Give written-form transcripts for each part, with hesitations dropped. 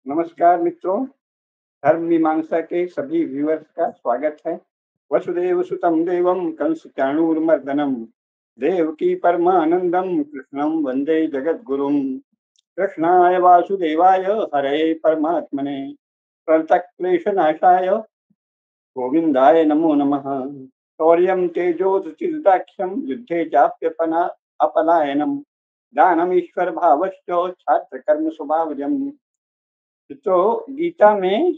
नमस्कार मित्रों, धर्म मीमांसा के सभी व्यूअर्स का स्वागत है। वसुदेव सुतं देवं कंस चाणूरमर्दनम देवकी परमानंदम कृष्णं वंदे जगद्गुरुम। कृष्णाय वासुदेवाय हरे परमात्मने प्रणतक्लेशनाशाय गोविंदाय नमो नमः। शौर्यं तेजोधृतिर्दाक्ष्यं युद्धे चाप्यपना अपलायनम दानमीश्वर भावश्च छात्र कर्म स्वभावजम्। तो गीता में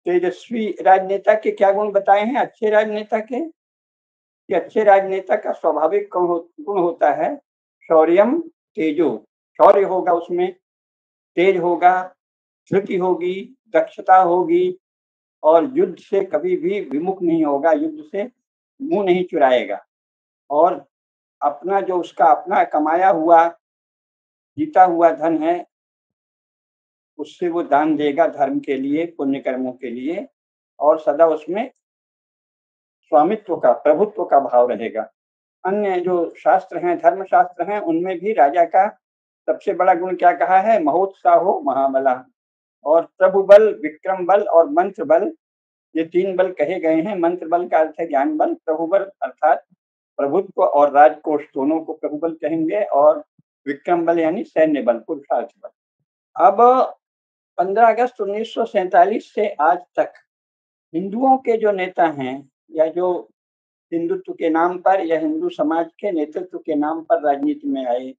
तेजस्वी राजनेता के क्या गुण बताए हैं? अच्छे राजनेता के कि अच्छे राजनेता का स्वाभाविक गुण होता है शौर्यम तेजो। शौर्य होगा, उसमें तेज होगा, धृति होगी, दक्षता होगी और युद्ध से कभी भी विमुख नहीं होगा, युद्ध से मुंह नहीं चुराएगा और अपना जो उसका अपना कमाया हुआ जीता हुआ धन है उससे वो दान देगा धर्म के लिए, पुण्य कर्मों के लिए और सदा उसमें स्वामित्व का, प्रभुत्व का भाव रहेगा। अन्य जो शास्त्र हैं, धर्म शास्त्र हैं, उनमें भी राजा का सबसे बड़ा गुण क्या कहा है? महोत्साहो महाबला। और प्रभु बल, विक्रम बल और मंत्र बल, ये तीन बल कहे गए हैं। मंत्र बल का अर्थ है ज्ञान बल, प्रभु बल अर्थात प्रभुत्व और राजकोष दोनों को प्रभु बल कहेंगे और विक्रम बल यानी सैन्य बल, पुरुषार्थ बल। अब 15 अगस्त 1947 से आज तक हिंदुओं के जो नेता हैं या जो हिंदुत्व के नाम पर या हिंदू समाज के नेतृत्व के नाम पर राजनीति में आए,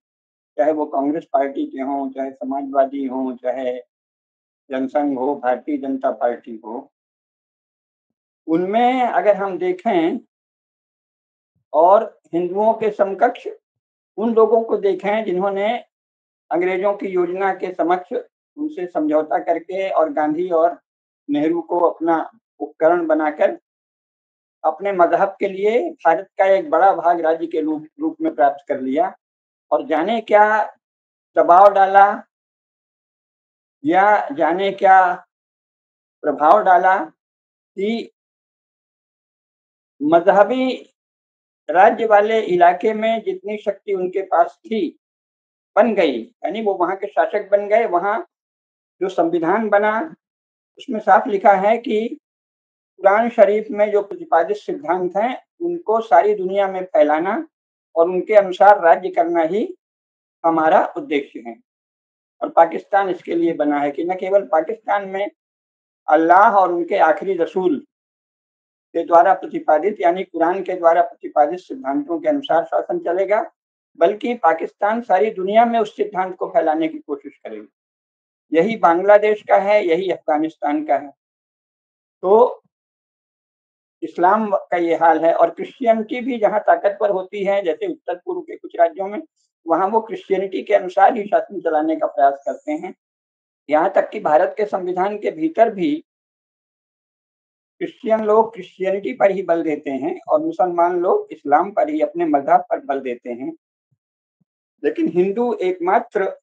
चाहे वो कांग्रेस पार्टी के हों, चाहे समाजवादी हों, चाहे जनसंघ हो, भारतीय जनता पार्टी हो, उनमें अगर हम देखें और हिंदुओं के समकक्ष उन लोगों को देखें जिन्होंने अंग्रेजों की योजना के समक्ष उनसे समझौता करके और गांधी और नेहरू को अपना उपकरण बनाकर अपने मजहब के लिए भारत का एक बड़ा भाग राज्य के रूप में प्राप्त कर लिया और जाने क्या दबाव डाला या जाने क्या प्रभाव डाला कि मजहबी राज्य वाले इलाके में जितनी शक्ति उनके पास थी बन गई, यानी वो वहां के शासक बन गए। वहां जो संविधान बना उसमें साफ लिखा है कि कुरान शरीफ में जो प्रतिपादित सिद्धांत हैं उनको सारी दुनिया में फैलाना और उनके अनुसार राज्य करना ही हमारा उद्देश्य है। और पाकिस्तान इसके लिए बना है कि न केवल पाकिस्तान में अल्लाह और उनके आखिरी रसूल के द्वारा प्रतिपादित यानी कुरान के द्वारा प्रतिपादित सिद्धांतों के अनुसार शासन चलेगा, बल्कि पाकिस्तान सारी दुनिया में उस सिद्धांत को फैलाने की कोशिश करेगा। यही बांग्लादेश का है, यही अफगानिस्तान का है। तो इस्लाम का ये हाल है और क्रिश्चियनिटी भी जहाँ ताकतवर होती है, जैसे उत्तर पूर्व के कुछ राज्यों में, वहाँ वो क्रिश्चियनिटी के अनुसार ही शासन चलाने का प्रयास करते हैं। यहाँ तक कि भारत के संविधान के भीतर भी क्रिश्चियन लोग क्रिश्चियनिटी पर ही बल देते हैं और मुसलमान लोग इस्लाम पर ही, अपने मजहब पर बल देते हैं। लेकिन हिंदू एकमात्र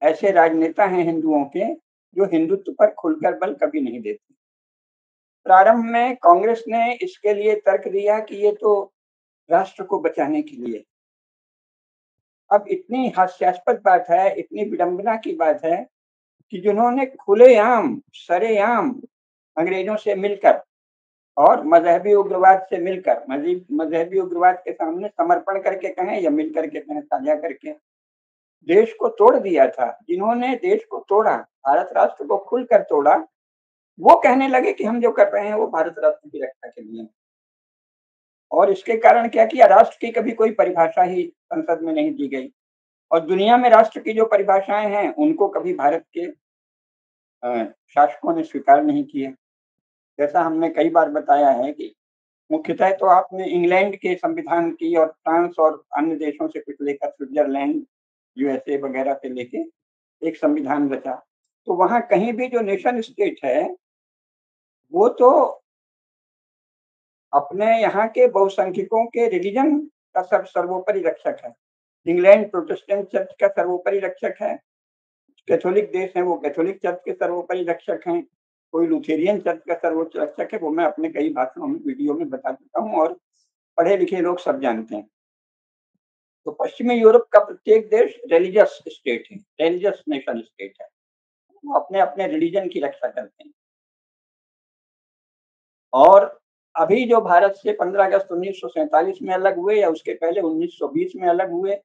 ऐसे राजनेता हैं हिंदुओं के जो हिंदुत्व पर खुलकर बल कभी नहीं देते। प्रारंभ में कांग्रेस ने इसके लिए तर्क दिया कि ये तो राष्ट्र को बचाने के लिए। अब इतनी हास्यास्पद बात है, इतनी विडंबना की बात है कि जिन्होंने खुलेआम, सरेआम अंग्रेजों से मिलकर और मजहबी उग्रवाद से मिलकर, मजहबी उग्रवाद के सामने समर्पण करके कहें या मिल करके कहें, साझा करके देश को तोड़ दिया था, जिन्होंने देश को तोड़ा, भारत राष्ट्र को खुलकर तोड़ा, वो कहने लगे कि हम जो कर रहे हैं वो भारत राष्ट्र की रक्षा के लिए। और इसके कारण क्या किया? राष्ट्र की कभी कोई परिभाषा ही संसद में नहीं दी गई और दुनिया में राष्ट्र की जो परिभाषाएं हैं उनको कभी भारत के शासकों ने स्वीकार नहीं किया। जैसा हमने कई बार बताया है कि मुख्यतः तो आपने इंग्लैंड के संविधान की और फ्रांस और अन्य देशों से कुछ लेकर स्विट्जरलैंड, यूएसए वगैरह से लेके एक संविधान रचा। तो वहां कहीं भी जो नेशन स्टेट है वो तो अपने यहाँ के बहुसंख्यकों के रिलीजन का सर्वोपरि रक्षक है। इंग्लैंड प्रोटेस्टेंट चर्च का सर्वोपरि रक्षक है, कैथोलिक देश है वो कैथोलिक चर्च के सर्वोपरि रक्षक हैं, कोई लुथेरियन चर्च का सर्वोच्च रक्षक है। वो मैं अपने कई भाषणों में, वीडियो में बता चुका हूँ और पढ़े लिखे लोग सब जानते हैं। तो पश्चिमी यूरोप का प्रत्येक देश रिलीजियस स्टेट है, रिलीजियस नेशन स्टेट है। वो अपने अपने रिलीजन की रक्षा करते हैं। और अभी जो भारत से 15 अगस्त 1947 में अलग हुए या उसके पहले 1920 में अलग हुए,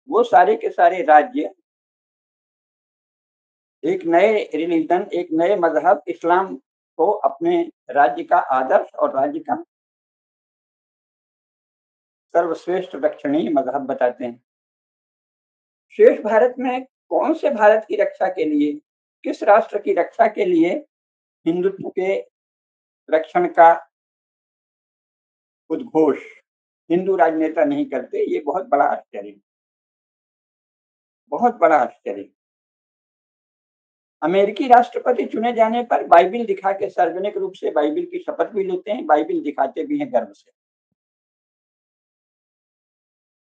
वो सारे के सारे राज्य एक नए रिलीजन, एक नए मजहब इस्लाम को अपने राज्य का आदर्श और राज्य का सर्वश्रेष्ठ दक्षिणी मजहब बताते हैं। शेष भारत में कौन से भारत की रक्षा के लिए, किस राष्ट्र की रक्षा के लिए हिंदुत्व के रक्षण का उद्घोष हिंदू राजनेता नहीं करते, ये बहुत बड़ा आश्चर्य, बहुत बड़ा आश्चर्य। अमेरिकी राष्ट्रपति चुने जाने पर बाइबिल दिखा के सार्वजनिक रूप से बाइबिल की शपथ भी लेते हैं, बाइबिल दिखाते भी हैं गर्व से।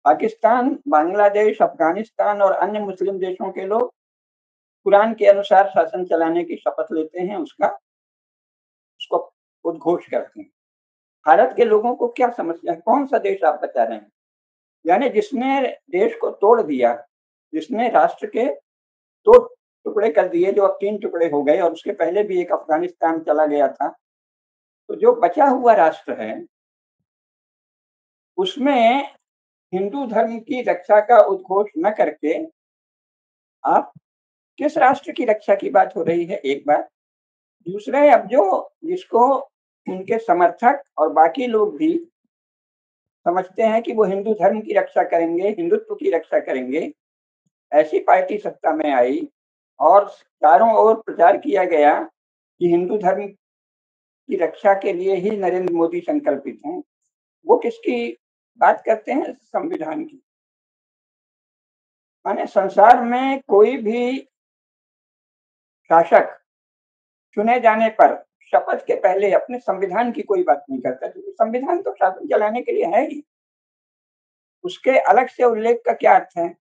पाकिस्तान, बांग्लादेश, अफगानिस्तान और अन्य मुस्लिम देशों के लोग कुरान के अनुसार शासन चलाने की शपथ लेते हैं, उसको उद्घोष करते हैं। भारत के लोगों को क्या समस्या है? कौन सा देश आप बता रहे हैं? यानी जिसने देश को तोड़ दिया, जिसने राष्ट्र के दो टुकड़े कर दिए, जो अब 3 टुकड़े हो गए, और उसके पहले भी एक अफगानिस्तान चला गया था। तो जो बचा हुआ राष्ट्र है, उसमें हिंदू धर्म की रक्षा का उद्घोष न करके आप किस राष्ट्र की रक्षा की बात हो रही है, एक बात। दूसरे, अब जो जिसको उनके समर्थक और बाकी लोग भी समझते हैं कि वो हिंदू धर्म की रक्षा करेंगे, हिंदुत्व की रक्षा करेंगे, ऐसी पार्टी सत्ता में आई और चारों ओर प्रचार किया गया कि हिंदू धर्म की रक्षा के लिए ही नरेंद्र मोदी संकल्पित हैं। वो किसकी बात करते हैं? संविधान की। माने संसार में कोई भी शासक चुने जाने पर शपथ के पहले अपने संविधान की कोई बात नहीं करता, क्योंकि संविधान तो शासन चलाने के लिए है ही। उसके अलग से उल्लेख का क्या अर्थ है?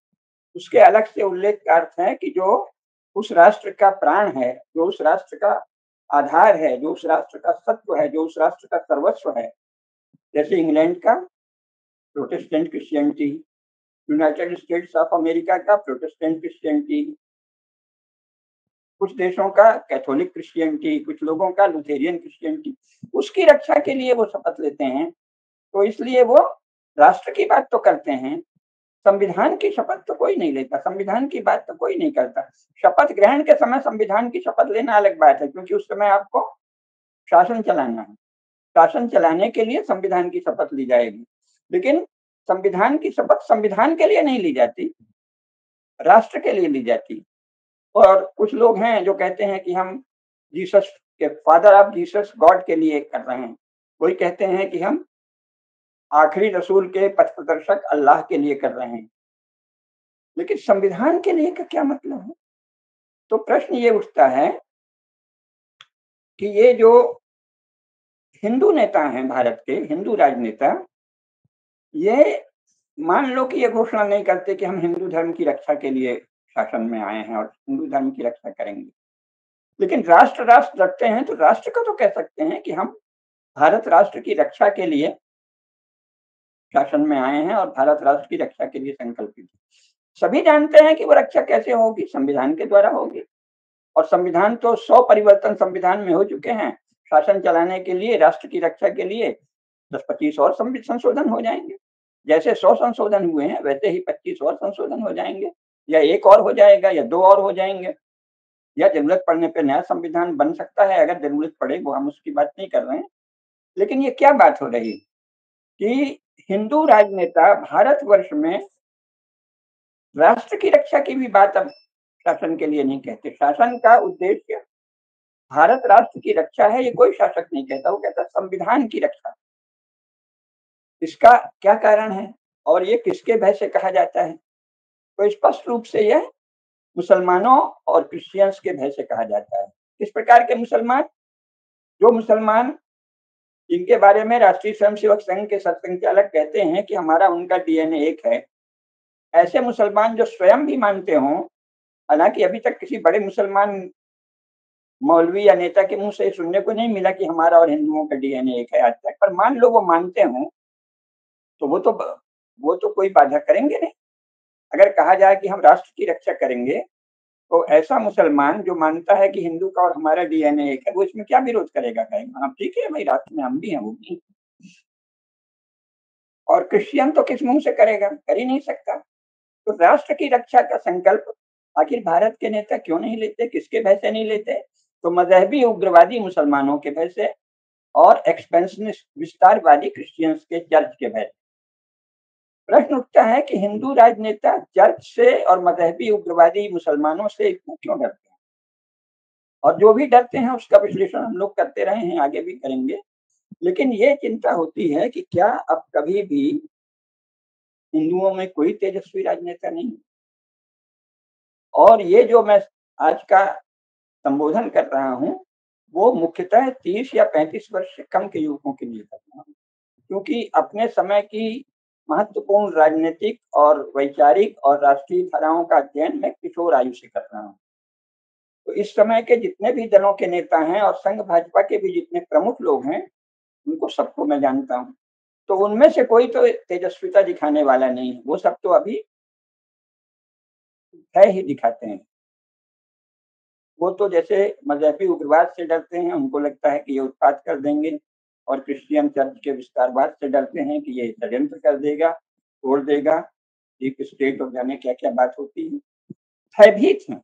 उसके अलग से उल्लेख का अर्थ है कि जो उस राष्ट्र का प्राण है, जो उस राष्ट्र का आधार है, जो उस राष्ट्र का सत्व है, जो उस राष्ट्र का सर्वस्व है, जैसे इंग्लैंड का Protestant Christianity, United states of America का प्रोटेस्टेंट क्रिश्चियनिटी, कुछ देशों का कैथोलिक क्रिश्चियनिटी, कुछ लोगों का लुथेरियन क्रिश्चियनिटी, उसकी रक्षा के लिए वो शपथ लेते हैं। तो इसलिए वो राष्ट्र की बात तो करते हैं, संविधान की शपथ तो कोई नहीं लेता, संविधान की बात तो कोई नहीं करता। शपथ ग्रहण के समय संविधान की शपथ लेना अलग बात है, क्योंकि उस समय आपको शासन चलाना है। शासन चलाने के लिए संविधान की शपथ ली जाएगी, लेकिन संविधान की शपथ संविधान के लिए नहीं ली जाती, राष्ट्र के लिए ली जाती। और कुछ लोग हैं जो कहते हैं कि हम जीसस के फादर ऑफ जीसस गॉड के लिए कर रहे हैं, कोई कहते हैं कि हम आखिरी रसूल के पथ प्रदर्शक अल्लाह के लिए कर रहे हैं। लेकिन संविधान के लिए का क्या मतलब है? तो प्रश्न ये उठता है कि ये जो हिंदू नेता हैं, भारत के हिंदू राजनेता, ये मान लो कि ये घोषणा नहीं करते कि हम हिंदू धर्म की रक्षा के लिए शासन में आए हैं और हिंदू धर्म की रक्षा करेंगे, लेकिन राष्ट्र राष्ट्र रखते हैं, तो राष्ट्र का तो कह सकते हैं कि हम भारत राष्ट्र की रक्षा के लिए शासन में आए हैं और भारत राष्ट्र की रक्षा के लिए संकल्पित हैं। सभी जानते हैं कि वो रक्षा कैसे होगी, संविधान के द्वारा होगी, और संविधान तो 100 परिवर्तन संविधान में हो चुके हैं। शासन चलाने के लिए, राष्ट्र की रक्षा के लिए 10-25 और संशोधन हो जाएंगे। जैसे 100 संशोधन हुए हैं, वैसे ही 25 और संशोधन हो जाएंगे, या एक और हो जाएगा, या 2 और हो जाएंगे, या जरूरत पड़ने पर नया संविधान बन सकता है अगर जरूरत पड़े, वो हम उसकी बात नहीं कर रहे हैं। लेकिन ये क्या बात हो रही कि हिंदू राजनेता भारतवर्ष में राष्ट्र की रक्षा की भी बात अब शासन के लिए नहीं कहते। शासन का उद्देश्य भारत राष्ट्र की रक्षा है, ये कोई शासक नहीं कहता, वो कहता संविधान की रक्षा। इसका क्या कारण है और ये किसके भय से कहा जाता है? तो स्पष्ट रूप से यह मुसलमानों और क्रिश्चियंस के भय से कहा जाता है। किस प्रकार के मुसलमान? जो मुसलमान इनके बारे में राष्ट्रीय स्वयंसेवक संघ के सरसंघचालक कहते हैं कि हमारा उनका डीएनए एक है, ऐसे मुसलमान जो स्वयं भी मानते हों, हालांकि अभी तक किसी बड़े मुसलमान मौलवी या नेता के मुंह से सुनने को नहीं मिला कि हमारा और हिंदुओं का डीएनए एक है आज तक, पर मान लो वो मानते हों, तो वो तो कोई बाधा करेंगे नहीं। अगर कहा जाए कि हम राष्ट्र की रक्षा करेंगे, तो ऐसा मुसलमान जो मानता है कि हिंदू का और हमारा डीएनए एक है, वो इसमें क्या विरोध करेगा? कहेगा हाँ ठीक है भाई, राष्ट्र में हम भी हैं, वो भी हैं। और क्रिश्चियन तो किस मुंह से करेगा? कर ही नहीं सकता। तो राष्ट्र की रक्षा का संकल्प आखिर भारत के नेता क्यों नहीं लेते? किसके भय से नहीं लेते? तो मजहबी उग्रवादी मुसलमानों के भय से और एक्सपेंशनिस्ट विस्तारवादी क्रिश्चियंस के, चर्च के भय। प्रश्न उठता है कि हिंदू राजनेता चर्च से और मजहबी उग्रवादी मुसलमानों से इतना क्यों डरते हैं? और जो भी डरते हैं उसका विश्लेषण हम लोग करते रहे हैं, आगे भी करेंगे। लेकिन ये चिंता होती है कि क्या अब कभी भी हिंदुओं में कोई तेजस्वी राजनेता नहीं? और ये जो मैं आज का संबोधन कर रहा हूँ, वो मुख्यतः 30 या 35 वर्ष से कम के युवकों के लिए कर रहा हूँ, क्योंकि अपने समय की महत्वपूर्ण राजनीतिक और वैचारिक और राष्ट्रीय धाराओं का अध्ययन मैं किशोर आयु से कर रहा हूँ। तो इस समय के जितने भी दलों के नेता हैं और संघ भाजपा के भी जितने प्रमुख लोग हैं, उनको सबको मैं जानता हूँ। तो उनमें से कोई तो तेजस्विता दिखाने वाला नहीं है, वो सब तो अभी भय ही दिखाते हैं। वो तो जैसे मजहबी उग्रवाद से डरते हैं, उनको लगता है कि ये उत्पात कर देंगे, और क्रिश्चियन चर्च के विस्तारवाद से डरते हैं कि ये षड्यंत्र कर देगा, तोड़ देगा, डीप स्टेट और जाने क्या-क्या बात होती है। भयभीत हैं।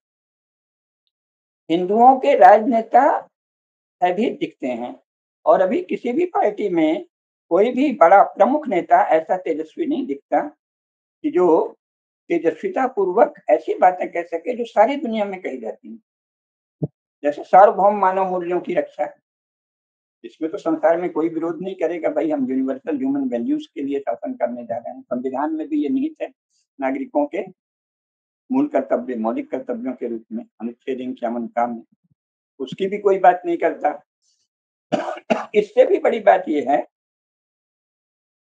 हिंदुओं के राजनेता भयभीत दिखते हैं, और अभी किसी भी पार्टी में कोई भी बड़ा प्रमुख नेता ऐसा तेजस्वी नहीं दिखता कि जो तेजस्विता पूर्वक ऐसी बातें कह सके जो सारी दुनिया में कही जाती हैं। जैसे सार्वभौम मानव मूल्यों की रक्षा, इसमें तो संसार में कोई विरोध नहीं करेगा भाई, हम यूनिवर्सल ह्यूमन वैल्यूज के लिए शासन करने जा रहे हैं। संविधान में भी ये निहित है, नागरिकों के मूल कर्तव्य, मौलिक कर्तव्यों के रूप में, अनुच्छेद 51 काम, उसकी भी कोई बात नहीं करता। इससे भी बड़ी बात यह है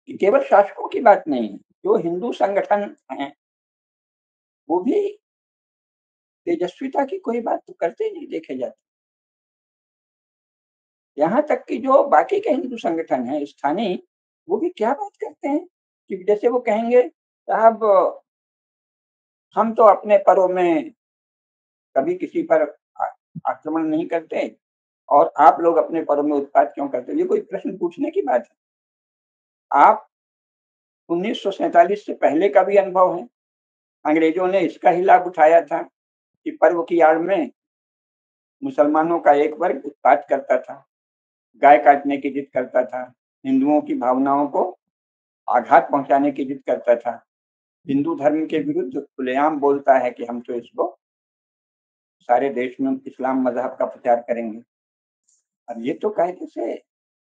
कि केवल शासकों की बात नहीं है, जो हिंदू संगठन हैं, वो भी तेजस्विता की कोई बात तो करते नहीं देखे जाते। यहाँ तक कि जो बाकी के हिंदू संगठन हैं स्थानीय, वो भी क्या बात करते हैं कि जैसे वो कहेंगे साहब हम तो अपने पर्व में कभी किसी पर आक्रमण नहीं करते, और आप लोग अपने पर्व में उत्पात क्यों करते हो? ये कोई प्रश्न पूछने की बात है? आप 1947 से पहले का भी अनुभव है, अंग्रेजों ने इसका ही लाभ उठाया था कि पर्व की आड़ में मुसलमानों का एक वर्ग उत्पात करता था, गाय काटने की जिद करता था, हिंदुओं की भावनाओं को आघात पहुंचाने की जिद करता था, हिंदू धर्म के विरुद्ध खुलेआम बोलता है कि हम तो इसको सारे देश में इस्लाम मजहब का प्रचार करेंगे। अब ये तो कायदे से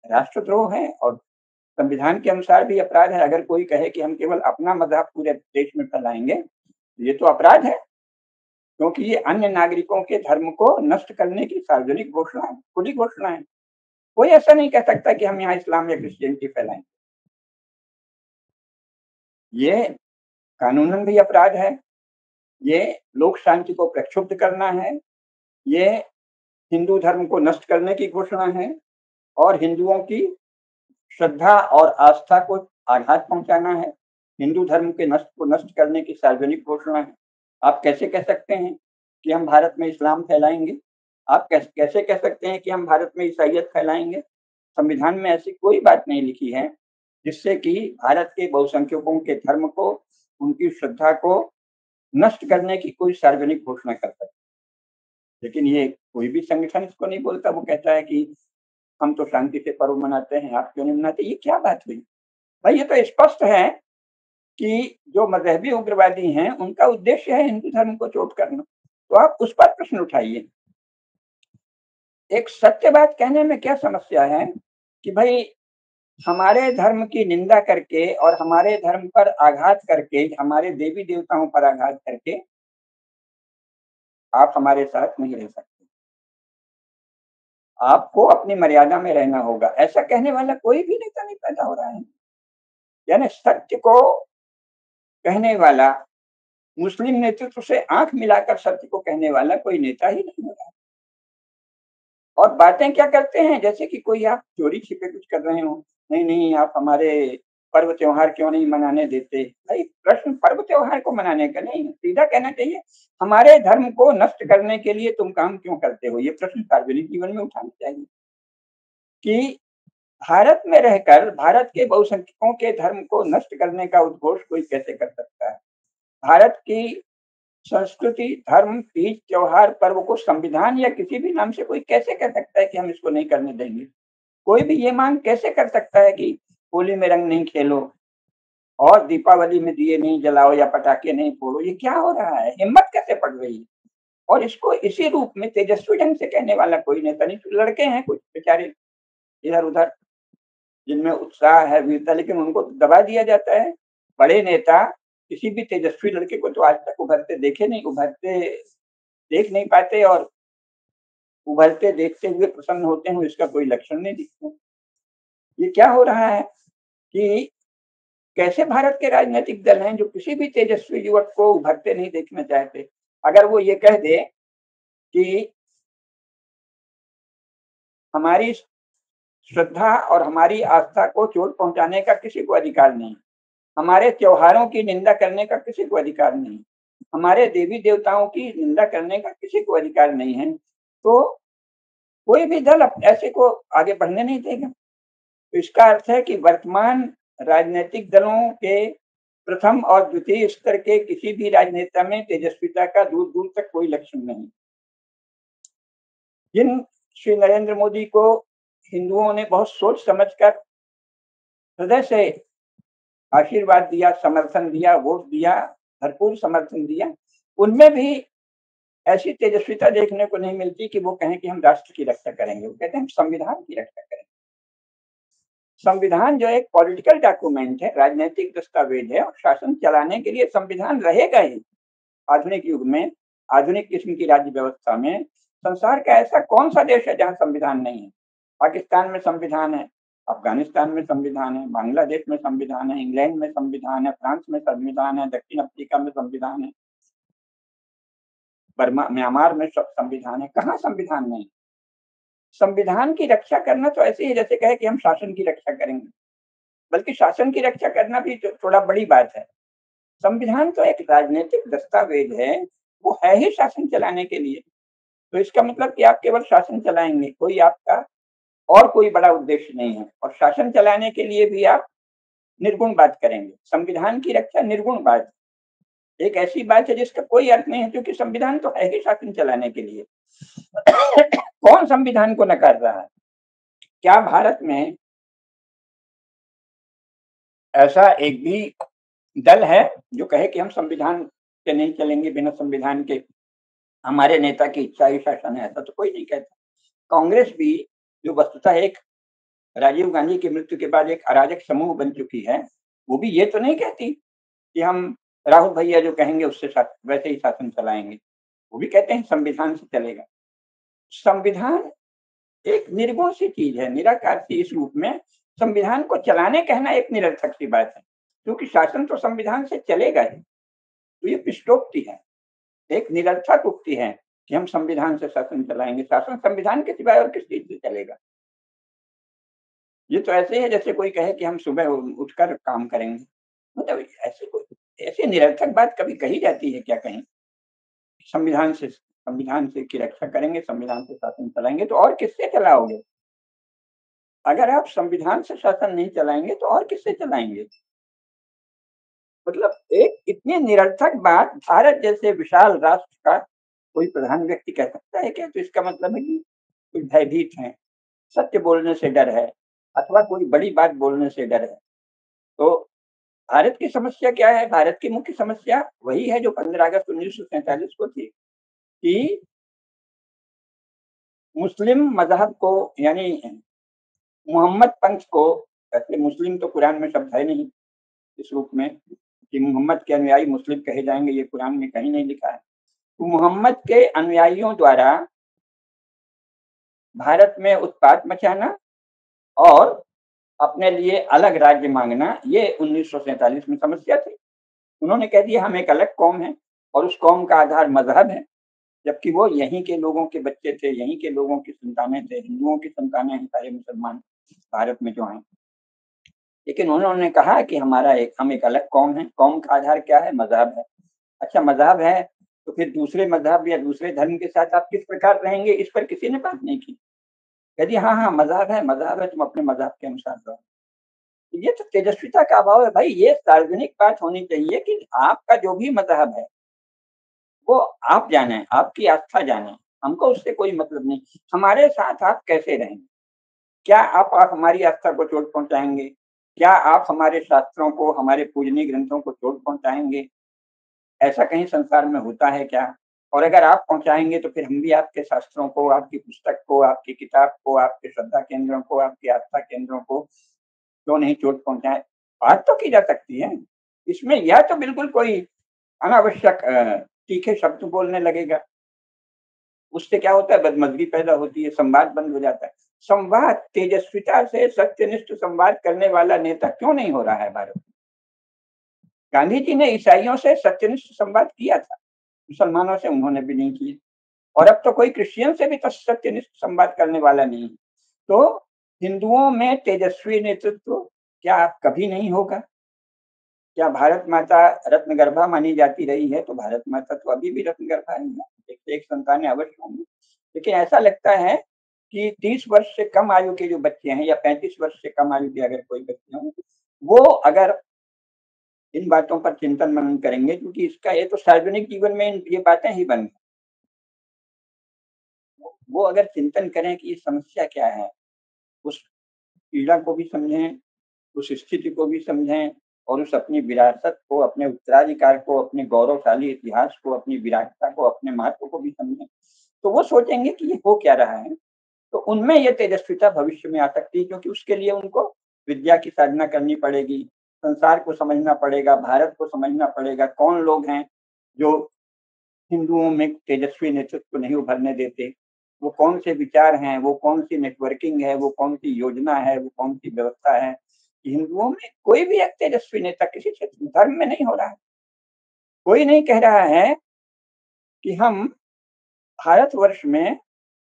राष्ट्रद्रोह है, और संविधान के अनुसार भी अपराध है। अगर कोई कहे कि हम केवल अपना मजहब पूरे देश में फैलाएंगे, ये तो अपराध है, क्योंकि ये अन्य नागरिकों के धर्म को नष्ट करने की सार्वजनिक घोषणा है, खुली घोषणा है। कोई ऐसा नहीं कह सकता कि हम यहाँ इस्लाम या क्रिश्चियनिटी फैलाएंगे। ये कानूनन भी अपराध है, ये लोक शांति को प्रक्षुब्ध करना है, ये हिंदू धर्म को नष्ट करने की घोषणा है, और हिंदुओं की श्रद्धा और आस्था को आघात पहुंचाना है, हिंदू धर्म के नष्ट को नष्ट करने की सार्वजनिक घोषणा है। आप कैसे कह सकते हैं कि हम भारत में इस्लाम फैलाएंगे? आप कैसे कह सकते हैं कि हम भारत में ईसाइयत फैलाएंगे? संविधान में ऐसी कोई बात नहीं लिखी है जिससे कि भारत के बहुसंख्यकों के धर्म को, उनकी श्रद्धा को नष्ट करने की कोई सार्वजनिक घोषणा कर सके। लेकिन ये कोई भी संगठन इसको नहीं बोलता, वो कहता है कि हम तो शांति से पर्व मनाते हैं, आप क्यों नहीं मनाते? ये क्या बात हुई? भाई ये तो स्पष्ट है कि जो मजहबी उग्रवादी हैं, उनका उद्देश्य है हिंदू धर्म को चोट करना। तो आप उस पर प्रश्न उठाइए। एक सत्य बात कहने में क्या समस्या है कि भाई हमारे धर्म की निंदा करके और हमारे धर्म पर आघात करके, हमारे देवी देवताओं पर आघात करके आप हमारे साथ नहीं रह सकते। आपको अपनी मर्यादा में रहना होगा। ऐसा कहने वाला कोई भी नेता नहीं पैदा हो रहा है। यानी सत्य को कहने वाला, मुस्लिम नेतृत्व से आंख मिलाकर सत्य को कहने वाला कोई नेता ही नहीं हो रहा। और बातें क्या करते हैं, जैसे कि कोई आप चोरी छिपे कुछ कर रहे हो। नहीं नहीं, आप हमारे पर्व त्योहार क्यों नहीं मनाने देते? भाई प्रश्न पर्व त्योहार को मनाने का नहीं, सीधा कहना चाहिए हमारे धर्म को नष्ट करने के लिए तुम काम क्यों करते हो? ये प्रश्न सार्वजनिक जीवन में उठाना चाहिए कि भारत में रहकर भारत के बहुसंख्यकों के धर्म को नष्ट करने का उद्घोष कोई कैसे कर सकता है? भारत की संस्कृति, धर्म, तीज, त्योहार, पर्व को संविधान या किसी भी नाम से कोई कैसे कह सकता है कि हम इसको नहीं करने देंगे? कोई भी ये मांग कैसे कर सकता है कि होली में रंग नहीं खेलो और दीपावली में दिए नहीं जलाओ या पटाखे नहीं फोड़ो? ये क्या हो रहा है? हिम्मत कैसे पड़ रही है? और इसको इसी रूप में तेजस्वी ढंग से कहने वाला कोई नेता नहीं। तो लड़के हैं कुछ बेचारे इधर उधर जिनमें उत्साह है, वीरता, लेकिन उनको दबा दिया जाता है। बड़े नेता किसी भी तेजस्वी लड़के को तो आज तक उभरते देखे नहीं, उभरते देख नहीं पाते और उभरते देखते हुए प्रसन्न होते हैं, इसका कोई लक्षण नहीं दिखता। ये क्या हो रहा है कि कैसे भारत के राजनीतिक दल हैं जो किसी भी तेजस्वी युवक को उभरते नहीं देखना चाहते? अगर वो ये कह दे कि हमारी श्रद्धा और हमारी आस्था को चोट पहुंचाने का किसी को अधिकार नहीं, हमारे त्योहारों की निंदा करने का किसी को अधिकार नहीं, हमारे देवी देवताओं की निंदा करने का किसी को अधिकार नहीं है, तो कोई भी दल ऐसे को आगे बढ़ने नहीं देगा। तो इसका अर्थ है कि वर्तमान राजनीतिक दलों के प्रथम और द्वितीय स्तर के किसी भी राजनेता में तेजस्विता का दूर दूर तक कोई लक्षण नहीं। जिन श्री नरेंद्र मोदी को हिंदुओं ने बहुत सोच समझकर हृदय से आशीर्वाद दिया, समर्थन दिया, वोट दिया, भरपूर समर्थन दिया, उनमें भी ऐसी तेजस्विता देखने को नहीं मिलती कि वो कहें कि हम राष्ट्र की रक्षा करेंगे। वो कहते हैं हम संविधान की रक्षा करेंगे। संविधान जो एक पॉलिटिकल डॉक्यूमेंट है, राजनीतिक दस्तावेज है और शासन चलाने के लिए संविधान रहेगा ही। आधुनिक युग में, आधुनिक किस्म की राज्य व्यवस्था में संसार का ऐसा कौन सा देश है जहां संविधान नहीं है? पाकिस्तान में संविधान है, अफगानिस्तान में संविधान है, बांग्लादेश में संविधान है, इंग्लैंड में संविधान है, फ्रांस में संविधान है, दक्षिण अफ्रीका में संविधान है, बर्मा म्यांमार में संविधान है। कहाँ संविधान नहीं? संविधान की रक्षा करना तो ऐसे ही जैसे कहे कि हम शासन की रक्षा करेंगे, बल्कि शासन की रक्षा करना भी थोड़ा बड़ी बात है। संविधान तो एक राजनीतिक दस्तावेज है, वो है ही शासन चलाने के लिए। तो इसका मतलब कि आप केवल शासन चलाएंगे, कोई आपका और कोई बड़ा उद्देश्य नहीं है, और शासन चलाने के लिए भी आप निर्गुण बात करेंगे। संविधान की रक्षा निर्गुण बात, एक ऐसी बात है जिसका कोई अर्थ नहीं है, क्योंकि संविधान तो है ही शासन चलाने के लिए। कौन संविधान को नकार रहा है? क्या भारत में ऐसा एक भी दल है जो कहे कि हम संविधान से नहीं चलेंगे, बिना संविधान के हमारे नेता की इच्छा ही शासन है? ऐसा तो कोई नहीं कहता। कांग्रेस भी, जो वस्तुतः एक राजीव गांधी की मृत्यु के बाद एक अराजक समूह बन चुकी है, वो भी ये तो नहीं कहती कि हम राहुल भैया जो कहेंगे उससे वैसे ही शासन चलाएंगे। वो भी कहते हैं संविधान से चलेगा। संविधान एक निर्गुण सी चीज है, निराकार सी। इस रूप में संविधान को चलाने कहना एक निरर्थक सी बात है, क्योंकि शासन तो संविधान से चलेगा ही। तो ये पृष्ठोक्ति है, एक निरर्थक उक्ति है कि हम संविधान से शासन चलाएंगे। शासन संविधान के सिवाय और किस चीज से चलेगा? ये तो ऐसे है जैसे कोई कहे कि हम सुबह उठकर काम करेंगे। मतलब ऐसी निरर्थक बात कभी कही जाती है क्या कहीं? संविधान से की रक्षा करेंगे, संविधान से शासन चलाएंगे, तो और किससे चलाओगे? अगर आप संविधान से शासन नहीं चलाएंगे तो और किससे चलाएंगे? मतलब एक इतनी निरर्थक बात भारत जैसे विशाल राष्ट्र का कोई प्रधान व्यक्ति कह सकता है क्या? तो इसका मतलब है कि कुछ भयभीत हैं, सत्य बोलने से डर है, अथवा कोई बड़ी बात बोलने से डर है। तो भारत की समस्या क्या है? भारत की मुख्य समस्या वही है जो 15 अगस्त 1947 को थी कि मुस्लिम मजहब को, यानी मोहम्मद पंथ को, ऐसे मुस्लिम तो कुरान में शब्द है नहीं इस रूप में कि मोहम्मद के अनुयायी मुस्लिम कहे जाएंगे, ये कुरान में कहीं नहीं लिखा है। तो मोहम्मद के अनुयायियों द्वारा भारत में उत्पात मचाना और अपने लिए अलग राज्य मांगना, ये 1947 में समस्या थी। उन्होंने कह दिया हम एक अलग कौम है और उस कौम का आधार मजहब है, जबकि वो यहीं के लोगों के बच्चे थे, यहीं के लोगों की संतानें थे, हिंदुओं की संतानें हैं सारे मुसलमान भारत में जो हैं। लेकिन उन्होंने कहा कि हम एक अलग कौम है, कौम का आधार क्या है? मज़हब है। अच्छा मज़हब है, तो फिर दूसरे मज़हब या दूसरे धर्म के साथ आप किस प्रकार रहेंगे, इस पर किसी ने बात नहीं की। कह दिया हाँ, हाँ, मज़हब है, तुम अपने मज़हब के अनुसार रहो। ये तो तेजस्विता का अभाव है भाई, ये सार्वजनिक बात होनी चाहिए कि आपका जो भी मज़हब है, वो आप जानें, आपकी आस्था जानें, हमको उससे कोई मतलब नहीं। हमारे साथ आप कैसे रहेंगे? क्या आप हमारी आस्था को चोट पहुँचाएँगे? क्या आप हमारे शास्त्रों को, हमारे पूजनीय ग्रंथों को चोट पहुँचाएँगे? ऐसा कहीं संसार में होता है क्या? और अगर आप पहुँचाएँगे तो फिर हम भी आपके शास्त्रों को, आपकी पुस्तक को, आपकी किताब को, आपके श्रद्धा केंद्रों को, आपकी आस्था केंद्रों को क्यों नहीं चोट पहुँचाएँ? बात तो की जा सकती है। इसमें यह तो बिल्कुल कोई अनावश्यक तीखे शब्द बोलने लगेगा। उससे क्या होता है बदमज़गी पैदा होती है, संवाद बंद हो जाता है। संवाद तेजस्विता से सत्यनिष्ठ संवाद करने वाला नेता क्यों नहीं हो रहा है भारत में? गांधी जी ने ईसाइयों से सत्यनिष्ठ संवाद किया था, मुसलमानों से उन्होंने भी नहीं किया और अब तो कोई क्रिश्चियन से भी तो सत्यनिष्ठ संवाद करने वाला नहीं है। तो हिंदुओं में तेजस्वी नेतृत्व क्या कभी नहीं होगा? क्या भारत माता रत्नगर्भा मानी जाती रही है, तो भारत माता तो अभी भी रत्नगर्भा ही है, एक से एक संतानें अवश्य होंगी। लेकिन ऐसा लगता है कि 30 वर्ष से कम आयु के जो बच्चे हैं या 35 वर्ष से कम आयु के अगर कोई बच्चे हों, वो अगर इन बातों पर चिंतन मनन करेंगे क्योंकि इसका ये तो सार्वजनिक जीवन में ये बातें ही बन वो अगर चिंतन करें कि ये समस्या क्या है, उस पीड़ा को भी समझें, उस स्थिति को भी समझें और उस अपनी विरासत को, अपने उत्तराधिकार को, अपने गौरवशाली इतिहास को, अपनी विराटता को, अपने महत्व को भी समझें, तो वो सोचेंगे कि ये हो क्या रहा है। तो उनमें ये तेजस्विता भविष्य में आ सकती है क्योंकि उसके लिए उनको विद्या की साधना करनी पड़ेगी, संसार को समझना पड़ेगा, भारत को समझना पड़ेगा, कौन लोग हैं जो हिंदुओं में तेजस्वी नेतृत्व नहीं उभरने देते। वो कौन से विचार हैं, वो कौन-सी नेटवर्किंग है, वो कौन-सी योजना है, वो कौन-सी व्यवस्था है। हिंदुओं में कोई भी एक तेजस्वी नेता किसी क्षेत्र धर्म में नहीं हो रहा है। कोई नहीं कह रहा है कि हम भारतवर्ष में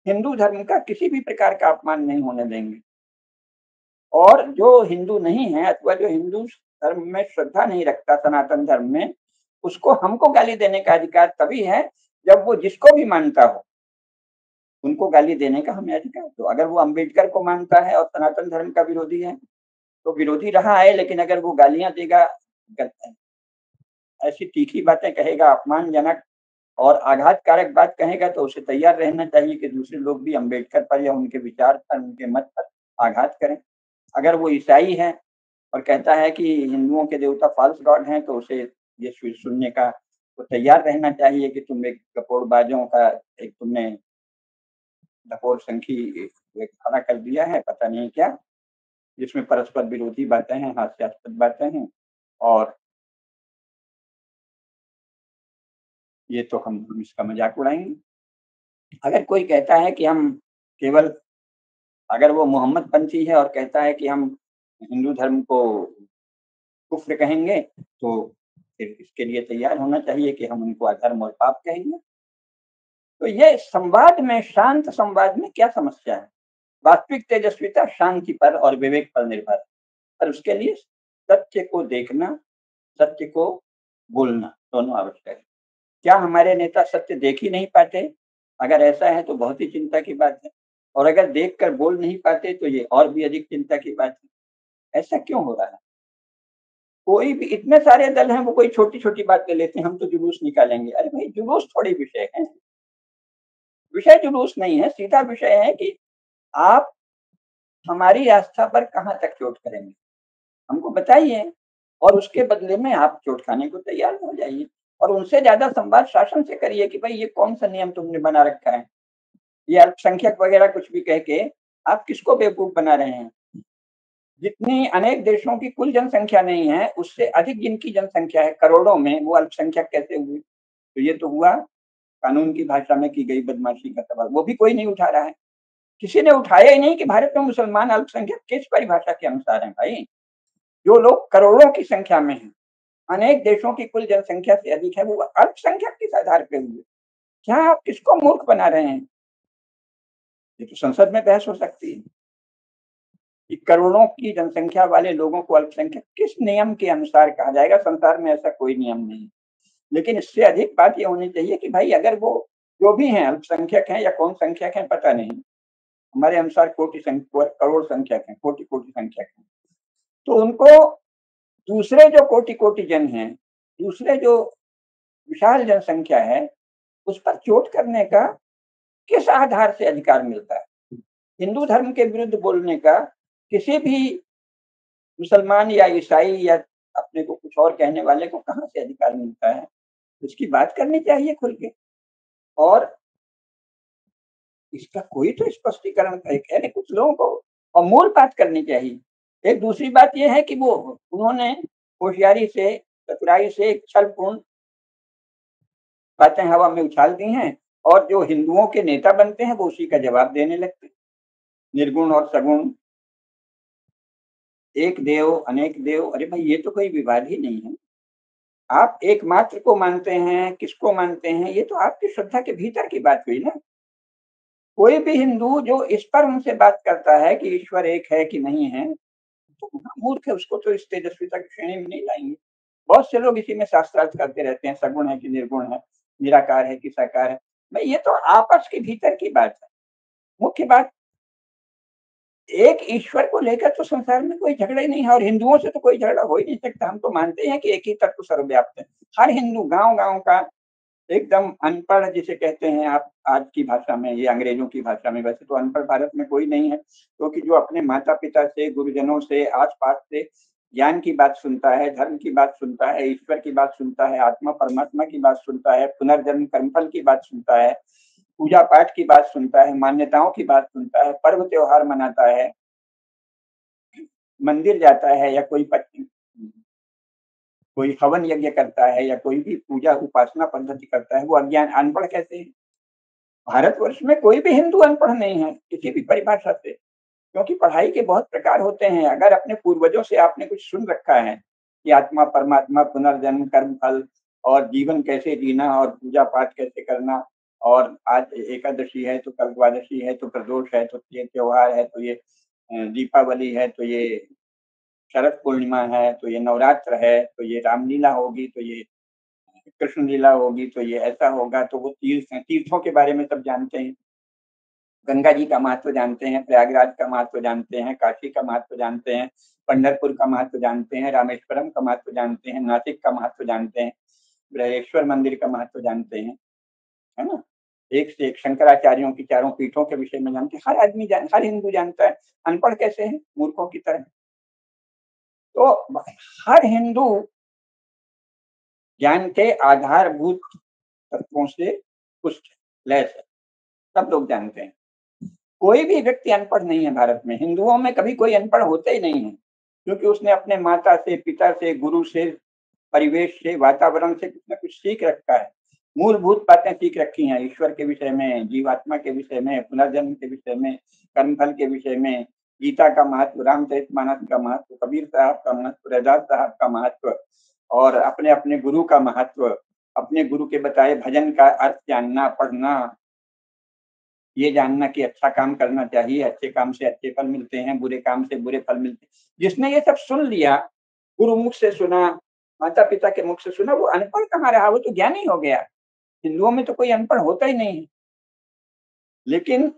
हिंदू धर्म का किसी भी प्रकार का अपमान नहीं होने देंगे। और जो हिंदू नहीं है अथवा जो हिंदू धर्म में श्रद्धा नहीं रखता सनातन धर्म में, उसको हमको गाली देने का अधिकार तभी है जब वो जिसको भी मानता हो। उनको गाली देने का हमें अधिकार तो अगर वो अम्बेडकर को मानता है और सनातन धर्म का विरोधी है, तो विरोधी रहा है लेकिन अगर वो गालियाँ देगा, ग ऐसी तीखी बातें कहेगा, अपमानजनक और आघातकारक बात कहेगा तो उसे तैयार रहना चाहिए कि दूसरे लोग भी अम्बेडकर पर या उनके विचार पर, उनके मत पर आघात करें। अगर वो ईसाई है और कहता है कि हिंदुओं के देवता फ़ॉल्स गॉड हैं, तो उसे ये सुनने का वो तैयार रहना चाहिए कि तुम एक कपोड़बाजों का एक तुमने डकोर संखी एक खड़ा कर दिया है, पता नहीं क्या, जिसमें परस्पर विरोधी बातें हैं, हास्यास्पद बातें हैं और ये तो हम इसका मज़ाक उड़ाएँगे। अगर कोई कहता है कि हम केवल अगर वो मोहम्मदपंथी है और कहता है कि हम हिंदू धर्म को कुफ़्र कहेंगे, तो फिर इसके लिए तैयार होना चाहिए कि हम उनको अधर्म और पाप कहेंगे। तो ये संवाद में, शांत संवाद में क्या समस्या है? वास्तविक तेजस्विता शांति पर और विवेक पर निर्भर है। पर उसके लिए सत्य को देखना, सत्य को बोलना दोनों आवश्यक है। क्या हमारे नेता सत्य देख ही नहीं पाते? अगर ऐसा है तो बहुत ही चिंता की बात है और अगर देखकर बोल नहीं पाते तो ये और भी अधिक चिंता की बात है। ऐसा क्यों हो रहा है? कोई भी इतने सारे दल हैं वो कोई छोटी-छोटी बात ले लेते हैं, हम तो जुलूस निकालेंगे। अरे भाई जुलूस थोड़ी विषय है। विषय जुलूस नहीं है, सीधा विषय है कि आप हमारी आस्था पर कहाँ तक चोट करेंगे? हमको बताइए और उसके बदले में आप चोट खाने को तैयार हो जाइए और उनसे ज़्यादा संवाद शासन से करिए कि भाई ये कौन-सा नियम तुमने बना रखा है? ये अल्पसंख्यक वगैरह कुछ भी कह के आप किसको बेवकूफ़ बना रहे हैं? जितनी अनेक देशों की कुल जनसंख्या नहीं है, उससे अधिक जिनकी जनसंख्या है करोड़ों में, वो अल्पसंख्यक कैसे हुए? तो ये तो हुआ कानून की भाषा में की गई बदमाशी का सवाल, वो भी कोई नहीं उठा रहा है। किसी ने उठाया ही नहीं कि भारत में मुसलमान अल्पसंख्यक किस परिभाषा के अनुसार हैं भाई? जो लोग करोड़ों की संख्या में हैं, अनेक देशों की कुल जनसंख्या से अधिक है, वो अल्पसंख्यक किस आधार पे हुए? क्या आप किसको मूर्ख बना रहे हैं? ये तो संसद में बहस हो सकती है। कि करोड़ों की जनसंख्या वाले लोगों को अल्पसंख्यक किस नियम के अनुसार कहा जाएगा? संसार में ऐसा कोई नियम नहीं। लेकिन इससे अधिक बात ये होनी चाहिए कि भाई अगर वो जो भी हैं अल्पसंख्यक हैं या कौन संख्यक हैं पता नहीं, हमारे अनुसार करोड़ संख्यक हैं, कोटि संख्यक हैं, तो उनको दूसरे जो कोटि जन हैं, दूसरे जो विशाल जनसंख्या है, उस पर चोट करने का किस आधार से अधिकार मिलता है? हिंदू धर्म के विरुद्ध बोलने का किसी भी मुसलमान या ईसाई या अपने को कुछ और कहने वाले को कहाँ से अधिकार मिलता है? उसकी बात करनी चाहिए खुल के। और इसका कोई तो स्पष्टीकरण है कुछ लोगों को, और मूल बात करनी चाहिए। एक दूसरी बात यह है कि वो उन्होंने होशियारी से, चतुराई से छलपूर्ण बातें हवा में उछाल दी हैं, और जो हिंदुओं के नेता बनते हैं वो उसी का जवाब देने लगते हैं। निर्गुण और सगुण, एक देव अनेक देव, अरे भाई ये तो कोई विवाद ही नहीं है। आप एकमात्र को मानते हैं, किसको मानते हैं, ये तो आपकी श्रद्धा के भीतर की बात हुई ना। कोई भी हिंदू जो इस पर उनसे बात करता है कि ईश्वर एक है कि नहीं है, तो मूर्ख है, उसको तो इस तेजस्विता की श्रेणी में नहीं लाएंगे। बहुत से लोग इसी में शास्त्रार्थ करते रहते हैं, सगुण है कि निर्गुण है, निराकार है कि साकार है। भाई ये तो आपस के भीतर की बात है। मुख्य बात, एक ईश्वर को लेकर तो संसार में कोई झगड़ा ही नहीं है, और हिंदुओं से तो कोई झगड़ा हो ही नहीं सकता। हम तो मानते हैं कि एक ही तत्व सर्वव्याप्त है। हर हिंदू गांव-गांव का एकदम अनपढ़ जिसे कहते हैं आप आज की भाषा में, ये अंग्रेजों की भाषा में, वैसे तो अनपढ़ भारत में कोई नहीं है, क्योंकि जो अपने माता-पिता से, गुरुजनों से, आस-पास से ज्ञान की बात सुनता है, धर्म की बात सुनता है, ईश्वर की बात सुनता है, आत्मा परमात्मा की बात सुनता है, पुनर्जन्म कर्मफल की बात सुनता है, पूजा पाठ की बात सुनता है, मान्यताओं की बात सुनता है, पर्व त्योहार मनाता है, मंदिर जाता है, या कोई हवन यज्ञ करता है, या कोई भी पूजा उपासना पद्धति करता है, वो अज्ञान अनपढ़ कैसे है? भारतवर्ष में कोई भी हिंदू अनपढ़ नहीं है किसी भी परिभाषा से, क्योंकि पढ़ाई के बहुत प्रकार होते हैं। अगर अपने पूर्वजों से आपने कुछ सुन रखा है कि आत्मा परमात्मा, पुनर्जन्म, कर्म फल, और जीवन कैसे जीना, और पूजा पाठ कैसे करना, और आज एकादशी है तो कल द्वादशी है तो प्रदोष है तो ये त्योहार है तो ये दीपावली है तो ये शरद पूर्णिमा है तो ये नवरात्र है तो ये रामलीला होगी तो ये कृष्ण लीला होगी तो ये ऐसा होगा, तो वो तीर्थ हैं, तीर्थों के बारे में सब जानते हैं। गंगा जी का महत्व जानते हैं, प्रयागराज का महत्व जानते हैं, काशी का महत्व जानते हैं, पंढरपुर का महत्व जानते हैं, रामेश्वरम का महत्व जानते हैं, नासिक का महत्व जानते हैं, बृहदेश्वर मंदिर का महत्व जानते हैं, है ना? एक से एक शंकराचार्यों की चारों पीठों के विषय में जानते हैं। हर आदमी हर हिंदू जानता है। अनपढ़ कैसे है? मूर्खों की तरह। तो हर हिंदू ज्ञान के आधारभूत तत्वों से पुष्ट लैस है, सब लोग जानते हैं। कोई भी व्यक्ति अनपढ़ नहीं है भारत में। हिंदुओं में कभी कोई अनपढ़ होता ही नहीं है, क्योंकि उसने अपने माता से, पिता से, गुरु से, परिवेश से, वातावरण से कुछ न कुछ सीख रखा है। मूलभूत बातें सीख रखी हैं ईश्वर के विषय में, जीवात्मा के विषय में, पुनर्जन्म के विषय में, कर्मफल के विषय में, गीता का महत्व, रामचरितमानस का महत्व, कबीर साहब का महत्व, रैदास साहब का महत्व, और अपने अपने गुरु का महत्व, अपने गुरु के बताए भजन का अर्थ जानना, पढ़ना, ये जानना कि अच्छा काम करना चाहिए, अच्छे काम से अच्छे फल मिलते हैं, बुरे काम से बुरे फल मिलते हैं। जिसने ये सब सुन लिया, गुरु मुख से सुना, माता पिता के मुख से सुना, वो अनपढ़ कहाँ रहा, वो तो ज्ञानी हो गया। हिंदुओं में तो कोई अनपढ़ होता ही नहीं है। लेकिन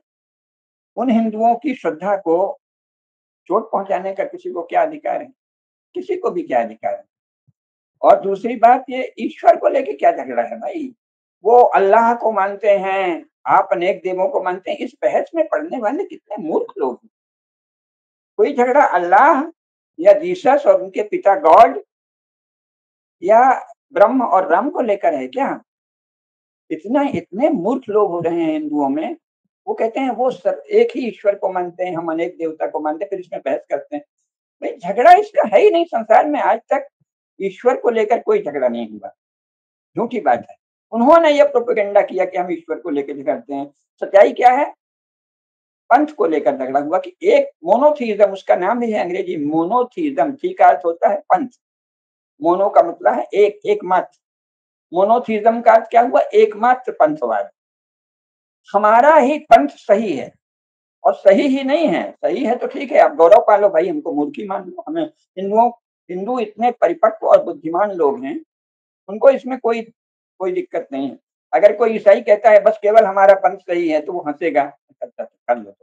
उन हिंदुओं की श्रद्धा को चोट पहुंचाने का किसी को क्या अधिकार है? किसी को भी क्या अधिकार है? और दूसरी बात, ये ईश्वर को लेके क्या झगड़ा है भाई? वो अल्लाह को मानते हैं, आप अनेक देवों को मानते हैं। इस बहस में पढ़ने वाले कितने मूर्ख लोग हैं। कोई झगड़ा अल्लाह या जीसस और उनके पिता गॉड या ब्रह्म और राम को लेकर है क्या? इतने मूर्ख लोग हो रहे हैं हिंदुओं में। वो कहते हैं वो सब एक ही ईश्वर को मानते हैं, हम अनेक देवता को मानते हैं, फिर इसमें बहस करते हैं। भाई झगड़ा इसका है ही नहीं। संसार में आज तक ईश्वर को लेकर कोई झगड़ा नहीं हुआ। झूठी बात है। उन्होंने ये प्रोपेगेंडा किया कि हम ईश्वर को लेकर झगड़ते हैं। सच्चाई क्या है? पंथ को लेकर झगड़ा हुआ कि एक मोनोथीइज्म, उसका नाम ही है अंग्रेजी मोनोथीइज्म। थी का अर्थ होता है पंथ, मोनो का मतलब है एक, एकमात्र। मोनोथीइज्म का अर्थ क्या हुआ? एकमात्र पंथवाद। हमारा ही पंथ सही है, और सही ही नहीं है। सही है तो ठीक है, आप गौरव पालो भाई, हमको मूर्ख ही मान लो। हमें हिंदू इतने परिपक्व और बुद्धिमान लोग हैं, उनको इसमें कोई कोई दिक्कत नहीं है। अगर कोई ईसाई कहता है बस केवल हमारा पंथ सही है, तो वो हंसेगा, अच्छा कर लो।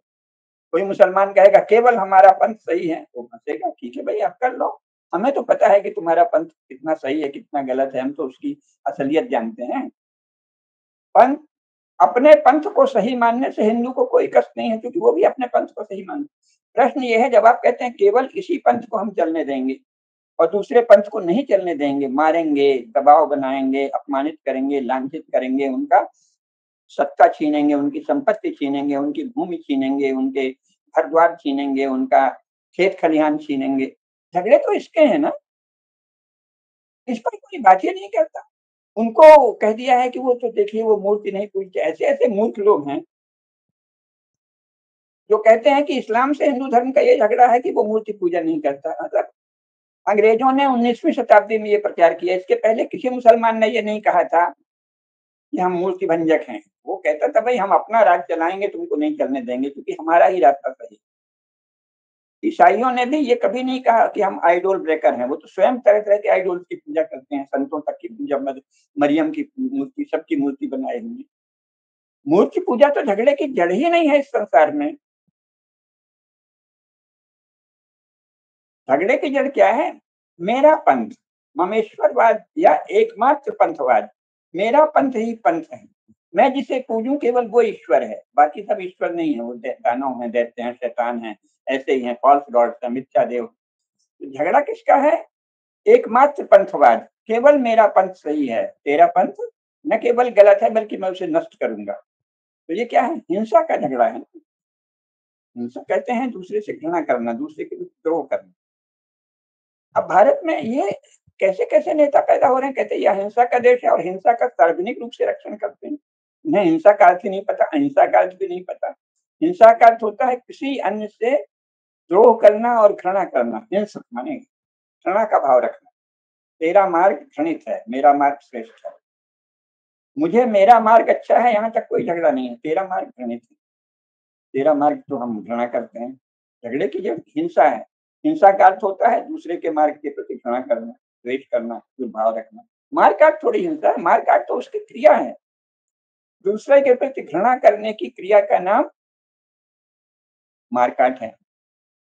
कोई मुसलमान कहेगा केवल हमारा पंथ सही है, तो हंसेगा, ठीक है भाई आप कर लो। हमें तो पता है कि तुम्हारा पंथ कितना सही है कितना गलत है, हम तो उसकी असलियत जानते हैं। पंथ, अपने पंथ को सही मानने से हिंदू को कोई कष्ट नहीं है, क्योंकि वो भी अपने पंथ को सही मानते। प्रश्न ये है, जब आप कहते हैं केवल इसी पंथ को हम चलने देंगे और दूसरे पंथ को नहीं चलने देंगे, मारेंगे, दबाव बनाएंगे, अपमानित करेंगे, लांछित करेंगे, उनका सत्ता छीनेंगे, उनकी संपत्ति छीनेंगे, उनकी भूमि छीनेंगे, उनके घर द्वार छीनेंगे, उनका खेत खलिहान छीनेंगे, झगड़े तो इसके हैं ना, इस पर कोई बात ही नहीं करता। उनको कह दिया है कि वो तो देखिए वो मूर्ति नहीं पूजते। ऐसे ऐसे मूर्ख लोग हैं जो कहते हैं कि इस्लाम से हिंदू धर्म का ये झगड़ा है कि वो मूर्ति पूजा नहीं करता। मतलब अंग्रेजों ने 19वीं शताब्दी में ये प्रचार किया, इसके पहले किसी मुसलमान ने ये नहीं कहा था कि हम मूर्ति भंजक हैं। वो कहता था भाई हम अपना राज चलाएंगे, तुमको नहीं चलने देंगे, क्योंकि हमारा ही रास्ता सही। ईसाइयों ने भी ये कभी नहीं कहा कि हम आइडोल ब्रेकर हैं, वो तो स्वयं तरह तरह के आइडोल्स की पूजा करते हैं, संतों तक की पूजा, मरियम की मूर्ति, सबकी मूर्ति बनाए हुए। मूर्ति पूजा तो झगड़े की जड़ ही नहीं है इस संसार में। झगड़े की जड़ क्या है? मेरा पंथ, ममेश्वरवाद या एकमात्र पंथवाद। मेरा पंथ ही पंथ है, मैं जिसे पूजूं केवल वो ईश्वर है, बाकी सब ईश्वर नहीं है, वो दानव है, दैत्य हैं, शैतान है, ऐसे ही हैं, फॉल्स गॉड्स है, मिथ्या देव। तो झगड़ा किसका है? एकमात्र पंथवाद, केवल मेरा पंथ सही है, तेरा पंथ न केवल गलत है बल्कि मैं उसे नष्ट करूंगा। तो ये क्या है? हिंसा का झगड़ा है। हिंसा कहते हैं दूसरे से घृणा करना, दूसरे के विरुद्ध द्रोह करना। अब भारत में ये कैसे कैसे नेता पैदा हो रहे हैं, कहते हैं यह हिंसा का देश है और हिंसा का सार्वजनिक रूप से रक्षण करते हैं। उन्हें हिंसा का अर्थ ही नहीं पता, अहिंसा का अर्थ भी नहीं पता। हिंसा का अर्थ होता है किसी अन्य से द्रोह करना और घृणा करना। हिंसा माने घृणा का भाव रखना। तेरा मार्ग घृणित है, मेरा मार्ग श्रेष्ठ है। मुझे मेरा मार्ग अच्छा है, यहाँ तक कोई झगड़ा नहीं है। तेरा मार्ग घृणित है, तेरा मार्ग तो हम घृणा करते हैं। झगड़े की जो हिंसा है, हिंसा का अर्थ होता है दूसरे के मार्ग के प्रति घृणा करना, द्वेष करना, दुर्भाव रखना। मारकाट थोड़ी हिंसा है, मारकाट तो उसकी क्रिया है। दूसरे के प्रति घृणा करने की क्रिया का नाम मारकाट है।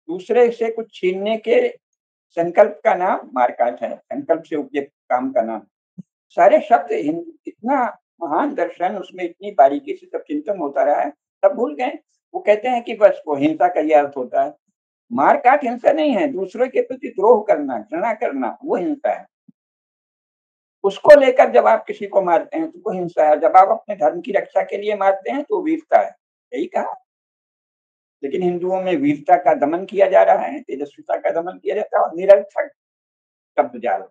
दूसरे से कुछ छीनने के संकल्प का नाम मारकाट है, संकल्प से उपजे काम का नाम। सारे शब्द इतना महान दर्शन, उसमें इतनी बारीकी से सब चिंतन होता रहा है, सब भूल गए। वो कहते हैं कि बस वो हिंसा का ये अर्थ होता है। मारकाट हिंसा नहीं है, दूसरे के प्रति द्रोह करना, घृणा करना, वो हिंसा है। उसको लेकर जब आप किसी को मारते हैं तो वो हिंसा है, जब आप अपने धर्म की रक्षा के लिए मारते हैं तो वीरता है। यही कहा। लेकिन हिंदुओं में वीरता का दमन किया जा रहा है, तेजस्विता का दमन किया जाता है, और निरर्थक शब्द जाल।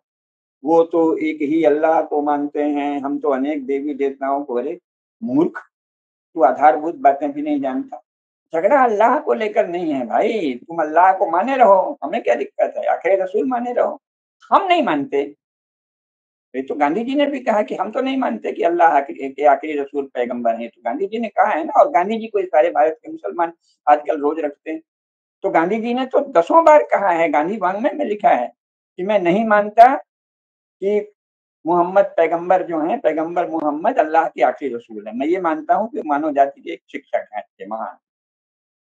वो तो एक ही अल्लाह को मानते हैं, हम तो अनेक देवी देवताओं को। अरे मूर्ख, तू आधारभूत बातें भी नहीं जानता। झगड़ा अल्लाह को लेकर नहीं है भाई, तुम अल्लाह को माने रहो, हमें क्या दिक्कत है, आखिर रसूल माने रहो। हम नहीं मानते। ये तो गांधी जी ने भी कहा कि हम तो नहीं मानते कि अल्लाह के आखिरी रसूल पैगंबर हैं। तो गांधी जी ने कहा है ना, और गांधी जी को सारे भारत के मुसलमान आजकल रोज रखते हैं। तो गांधी जी ने तो दसों बार कहा है, गांधी वांग्मय में लिखा है कि मैं नहीं मानता कि मोहम्मद पैगंबर जो है, पैगंबर मोहम्मद अल्लाह के आखिरी रसूल है। मैं ये मानता हूँ कि मानव जाति के एक शिक्षक हैं अच्छे महान।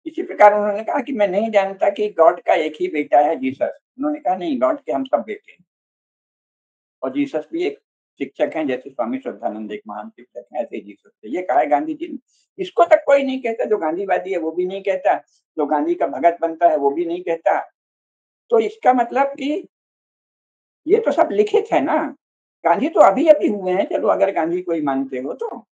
इसी प्रकार उन्होंने कहा कि मैं नहीं जानता कि गॉड का एक ही बेटा है जीसस। उन्होंने कहा नहीं, गॉड के हम सब बेटे हैं, और जीसस भी एक शिक्षक हैं, जैसे स्वामी श्रद्धानंद एक महान शिक्षक हैं, ऐसे ही जीसस थे। ये कहा है गांधी जी ने। इसको तक कोई नहीं कहता, जो गांधीवादी है वो भी नहीं कहता, जो गांधी का भगत बनता है वो भी नहीं कहता। तो इसका मतलब कि ये तो सब लिखित है ना। गांधी तो अभी अभी हुए हैं, चलो अगर गांधी कोई मानते हो तो।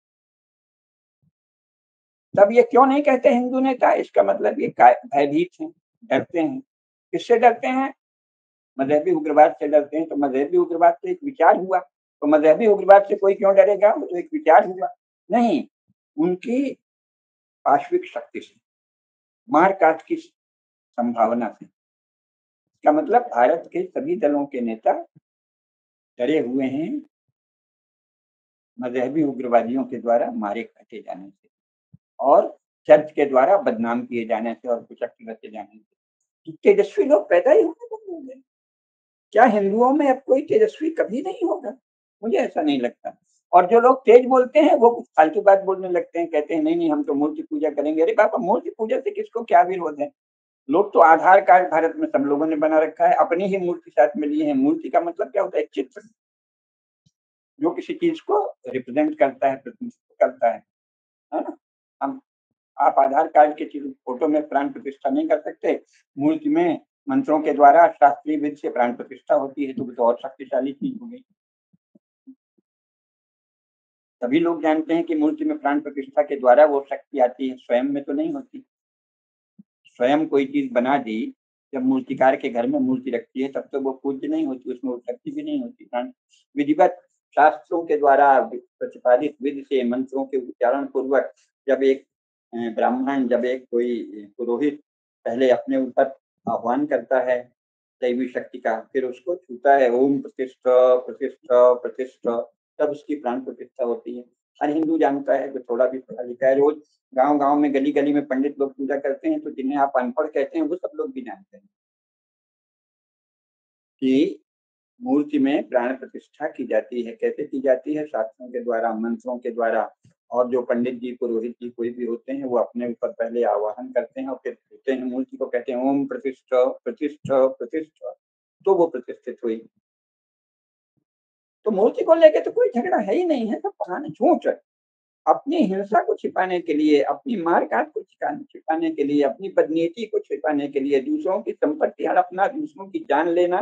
तब ये क्यों नहीं कहते हिंदू नेता? इसका मतलब ये भयभीत हैं, डरते हैं। किससे डरते हैं? मजहबी उग्रवाद से डरते हैं। तो मजहबी उग्रवाद तो एक विचार हुआ, तो मजहबी उग्रवाद से कोई क्यों डरेगा? वो तो एक विचार हुआ। नहीं, उनकी पाश्विक शक्ति से, मारकाट की संभावना से। इसका मतलब भारत के सभी दलों के नेता डरे हुए हैं मजहबी उग्रवादियों के द्वारा मारे काटे जाने से। और चर्च के द्वारा बदनाम किए जाने से और कुचक रचे जाने से तेजस्वी लोग पैदा ही होने बंद हो गए। क्या हिंदुओं में अब कोई तेजस्वी कभी नहीं होगा? मुझे ऐसा नहीं लगता। और जो लोग तेज बोलते हैं वो कुछ फालतू बात बोलने लगते हैं, कहते हैं नहीं नहीं हम तो मूर्ति पूजा करेंगे। अरे बाबा, मूर्ति पूजा से किसको क्या विरोध है? लोग तो आधार कार्ड भारत में सब लोगों ने बना रखा है, अपनी ही मूर्ति साथ में लिए हैं। मूर्ति का मतलब क्या होता है? चित्र, जो किसी चीज को रिप्रेजेंट करता है, प्रतिनिधित्व करता है ना? हम आप आधार कार्ड के फोटो में प्राण प्रतिष्ठा नहीं कर सकते, मूर्ति में मंत्रों के द्वारा शास्त्रीय विधि से प्राण प्रतिष्ठा होती है, तो और शक्तिशाली चीज हो गई। सभी लोग जानते हैं कि मूर्ति में प्राण प्रतिष्ठा के द्वारा वो शक्ति आती है, स्वयं में तो नहीं होती। स्वयं कोई चीज बना दी, जब मूर्तिकार के घर में मूर्ति रखती है तब तो वो पूज्य नहीं होती, उसमें वो शक्ति भी नहीं होती। प्राण विधिवत शास्त्रों के द्वारा प्रतिपादित विधि से मंत्रों के उच्चारण पूर्वक जब एक ब्राह्मण, जब एक कोई पुरोहित पहले अपने ऊपर आह्वान करता है दैवी शक्ति का, फिर उसको छूता है, ओम प्रतिष्ठा प्रतिष्ठा प्रतिष्ठा, तब उसकी प्राण प्रतिष्ठा होती है। हर हिंदू जानता है, जो थोड़ा भी पढ़ा लिखा है। रोज गांव गांव में, गली गली में पंडित लोग पूजा करते हैं, तो जिन्हें आप अनपढ़ कहते हैं वो सब लोग भी जानते हैं कि मूर्ति में प्राण प्रतिष्ठा की जाती है। कैसे की जाती है? शास्त्रों के द्वारा, मंत्रों के द्वारा। और जो पंडित जी, पुरोहित जी कोई भी होते हैं, वो अपने ऊपर पहले आवाहन करते हैं और फिर छूते हैं मूर्ति को, कहते हैं ओम प्रतिष्ठा प्रतिष्ठा प्रतिष्ठा, तो वो प्रतिष्ठित हुई। तो मूर्ति को लेके तो कोई झगड़ा है ही नहीं है, सब बहाने, झूठ है। अपनी हिंसा को छिपाने के लिए, अपनी मार-काट को छिपाने के लिए, अपनी बदनीति को छिपाने के लिए, दूसरों की संपत्ति हड़पना, दूसरों की जान लेना,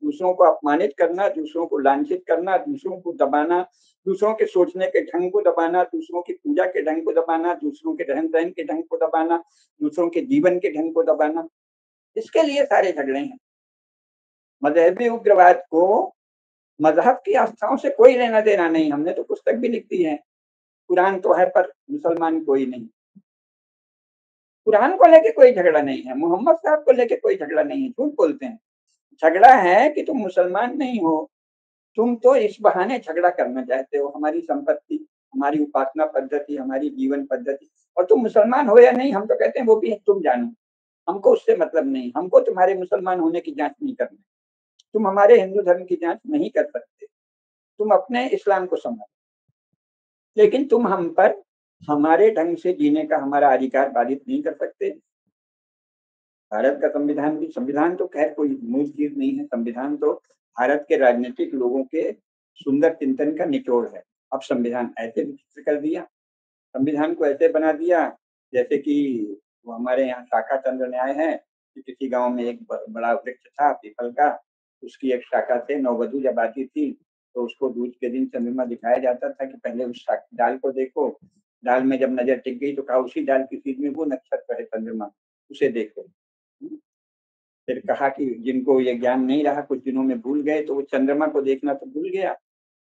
दूसरों को अपमानित करना, दूसरों को लांछित करना, दूसरों को दबाना, दूसरों के सोचने के ढंग को दबाना, दूसरों की पूजा के ढंग को दबाना, दूसरों के रहन-सहन के ढंग को दबाना, दूसरों के जीवन के ढंग को दबाना, इसके लिए सारे झगड़े हैं। मजहबी उग्रवाद को मजहब की आस्थाओं से कोई लेना देना नहीं। हमने तो पुस्तक भी लिख दी है, कुरान तो है पर मुसलमान कोई नहीं। कुरान को लेके कोई झगड़ा नहीं है, मोहम्मद साहब को लेके कोई झगड़ा नहीं है, झूठ बोलते हैं। झगड़ा है कि तुम मुसलमान नहीं हो, तुम तो इस बहाने झगड़ा करना चाहते हो, हमारी संपत्ति, हमारी उपासना पद्धति, हमारी जीवन पद्धति। और तुम मुसलमान हो या नहीं, हम तो कहते हैं वो भी तुम जानो, हमको उससे मतलब नहीं, हमको तुम्हारे मुसलमान होने की जांच नहीं करनी, तुम हमारे हिंदू धर्म की जांच नहीं कर सकते, तुम अपने इस्लाम को समझो, लेकिन तुम हम पर हमारे ढंग से जीने का हमारा अधिकार बाधित नहीं कर सकते। भारत का संविधान भी, संविधान तो खैर कोई मूल चीज नहीं है, संविधान तो भारत के राजनीतिक लोगों के सुंदर चिंतन का निचोड़ है। अब संविधान ऐसे विचित्र कर दिया, संविधान को ऐसे बना दिया जैसे कि वो हमारे यहाँ शाखा चंद्र न्याय है कि किसी गांव में एक बड़ा वृक्ष था पीपल का, उसकी एक शाखा से नववधु जब आती थी तो उसको दूज के दिन चंद्रमा दिखाया जाता था कि पहले उस डाल को देखो, डाल में जब नजर टिक गई तो कहा उसी डाल की सीध में वो नक्षत्र है चंद्रमा, उसे देखो। फिर कहा कि जिनको ये ज्ञान नहीं रहा, कुछ दिनों में भूल गए, तो वो चंद्रमा को देखना तो भूल गया,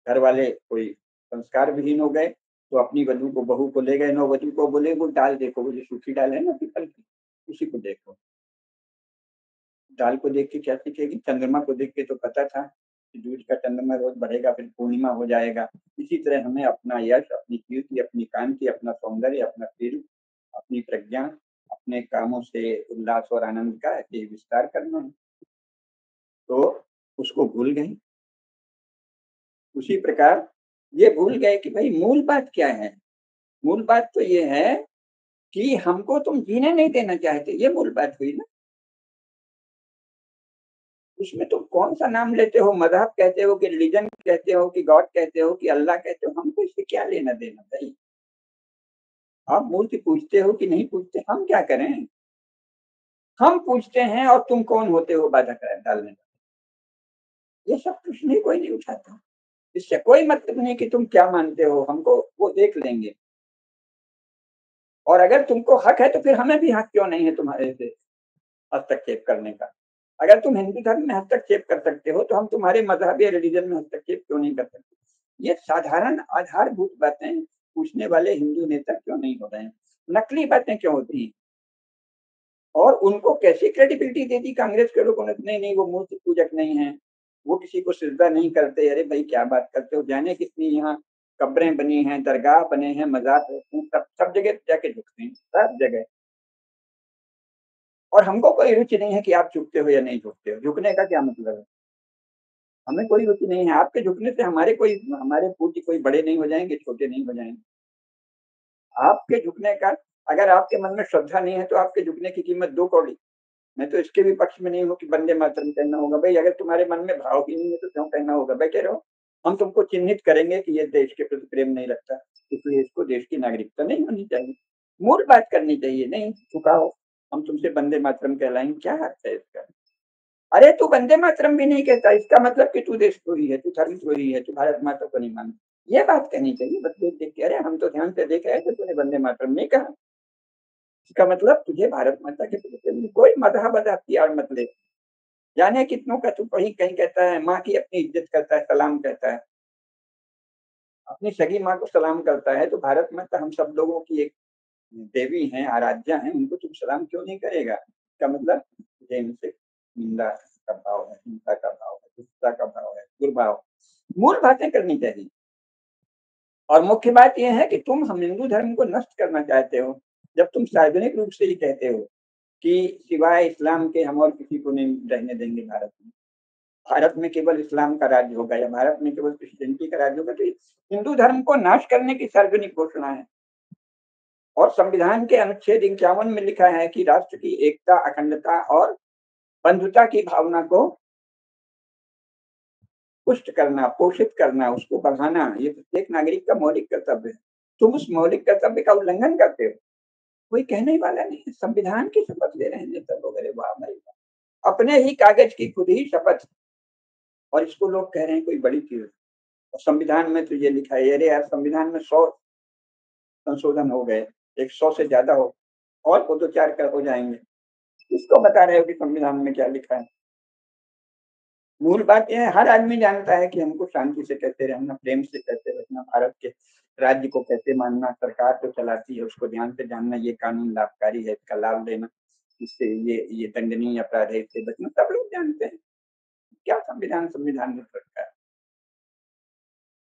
घर वाले कोई संस्कार विहीन हो गए, तो अपनी वधु को, बहू को ले गए, नववधु को बोले वो डाल देखो, वो जो सूखी डाल है ना पीपल की, उसी को देखो। डाल को देख के क्या सीखेगी? चंद्रमा को देख के तो पता था कि दूज का चंद्रमा रोज बढ़ेगा, फिर पूर्णिमा हो जाएगा। इसी तरह हमें अपना यश, अपनी कीर्ति, अपनी कांति, अपना सौंदर्य, अपना फिर, अपनी प्रज्ञा, अपने कामों से उल्लास और आनंद का ऐसे विस्तार करना है, तो उसको भूल गए। उसी प्रकार ये भूल गए कि भाई मूल बात क्या है? मूल बात तो ये है कि हमको तुम जीने नहीं देना चाहते, ये मूल बात हुई ना। उसमें तुम कौन सा नाम लेते हो, मजहब कहते हो कि रिलीजन कहते हो कि गॉड कहते हो कि अल्लाह कहते हो, हमको इससे क्या लेना देना भाई? आप मूर्ति पूछते हो कि नहीं पूछते, हम क्या करें? हम पूछते हैं और तुम कौन होते हो बाधा डालने का? ये सब प्रश्न ही कोई नहीं उठाता। इससे कोई मतलब नहीं कि तुम क्या मानते हो, हमको वो देख लेंगे। और अगर तुमको हक है तो फिर हमें भी हक क्यों नहीं है तुम्हारे से हस्तक्षेप करने का? अगर तुम हिंदू धर्म में हस्तक्षेप कर सकते हो तो हम तुम्हारे मजहब या रिलीजन में हस्तक्षेप क्यों नहीं कर सकते? ये साधारण आधारभूत बातें पूछने वाले हिंदू नेता क्यों नहीं हो रहे हैं? नकली बातें क्यों होती हैं? और उनको कैसी क्रेडिबिलिटी दे दी कांग्रेस के लोगों ने? नहीं नहीं, वो मूर्ति पूजक नहीं है, वो किसी को सिजदा नहीं करते। अरे भाई क्या बात करते हो, जाने कितनी यहाँ कब्रें बनी हैं, दरगाह बने हैं, मज़ार रहते हैं, सब जगह जाके झुकते हैं, सब जगह। और हमको कोई रुचि नहीं है कि आप झुकते हो या नहीं झुकते हो, झुकने का क्या मतलब है? हमें कोई रुचि नहीं है, आपके झुकने से हमारे पूज्य कोई बड़े नहीं हो जाएँगे, छोटे नहीं हो जाएँगे। आपके झुकने का, अगर आपके मन में श्रद्धा नहीं है तो आपके झुकने की कीमत 2 कौड़ी। मैं तो इसके भी पक्ष में नहीं हूँ कि वंदे मातरम कहना होगा। भई अगर तुम्हारे मन में भाव ही नहीं है तो क्यों कहना होगा? बैठे रहो। हम तुमको चिन्हित करेंगे कि ये देश के प्रति प्रेम नहीं रखता, इसलिए इसको देश की नागरिकता नहीं होनी चाहिए। मूल बात करनी चाहिए, नहीं झुकाओ, हम तुमसे वंदे मातरम कहलाएँगे, क्या अर्थ है इसका? अरे तू वंदे मातरम भी नहीं कहता, इसका मतलब कि तू देशद्रोही है, तू धर्मद्रोही है, तू भारत माता को नहीं मानता। ये बात कहनी चाहिए बस देख-देख के, अरे हम तो ध्यान से देख रहे थे तूने वंदे मातरम नहीं कहा। इसका मतलब तुझे भारत माता के प्रति प्रेम नहीं। कोई मज़ाक की आड़ मत ले। जाने कितनों का तू कहीं कहीं कहता है, माँ की अपनी इज्जत करता है, सलाम कहता है, अपनी सगी माँ को सलाम करता है, तो भारत माता हम सब लोगों की एक देवी हैं, आराध्या हैं, उनको तुम सलाम क्यों नहीं करेगा? इसका मतलब तुझे इनसे निंदा का भाव है, हिंसा का भाव है, दुष्टता का भाव है, दुर्भाव। मूल बातें करनी चाहिए। और मुख्य बात यह है कि तुम हम हिंदू धर्म को नष्ट करना चाहते हो, जब तुम सार्वजनिक रूप से ही कहते हो कि सिवाय इस्लाम के हम और किसी को नहीं रहने देंगे भारत में। भारत में केवल इस्लाम का राज्य होगा या भारत में केवल क्रिश्चियनिटी का राज्य होगा, तो हिंदू धर्म को नाश करने की सार्वजनिक घोषणा है। और संविधान के अनुच्छेद 51 में लिखा है कि राष्ट्र की एकता, अखंडता और बंधुता की भावना को पुष्ट करना, पोषित करना, उसको बढ़ाना, ये प्रत्येक नागरिक का मौलिक कर्तव्य है। तुम उस मौलिक कर्तव्य का उल्लंघन करते हो, कोई कहने वाला नहीं है। संविधान की शपथ ले रहे हैं नेता लोग, अरे वाह भाई वाह! अपने ही कागज की खुद ही शपथ, और इसको लोग कह रहे हैं कोई बड़ी चीज। और संविधान में तो ये लिखा है, अरे यार संविधान में 100 संशोधन हो गए, 100 से ज्यादा और वो तो 4 कर हो जाएंगे। इसको बता रहे हो कि संविधान में क्या लिखा है? मूल बात यह है, हर आदमी जानता है कि हमको शांति से कहते रहना, प्रेम से कहते रहना, भारत के राज्य को कैसे मानना, सरकार तो चलाती है उसको ध्यान से जानना, ये कानून लाभकारी है, इसका लाभ लेना, इससे ये दंडनीय अपराध है, इससे बचना, सब लोग जानते हैं। क्या संविधान संविधान में रखा है?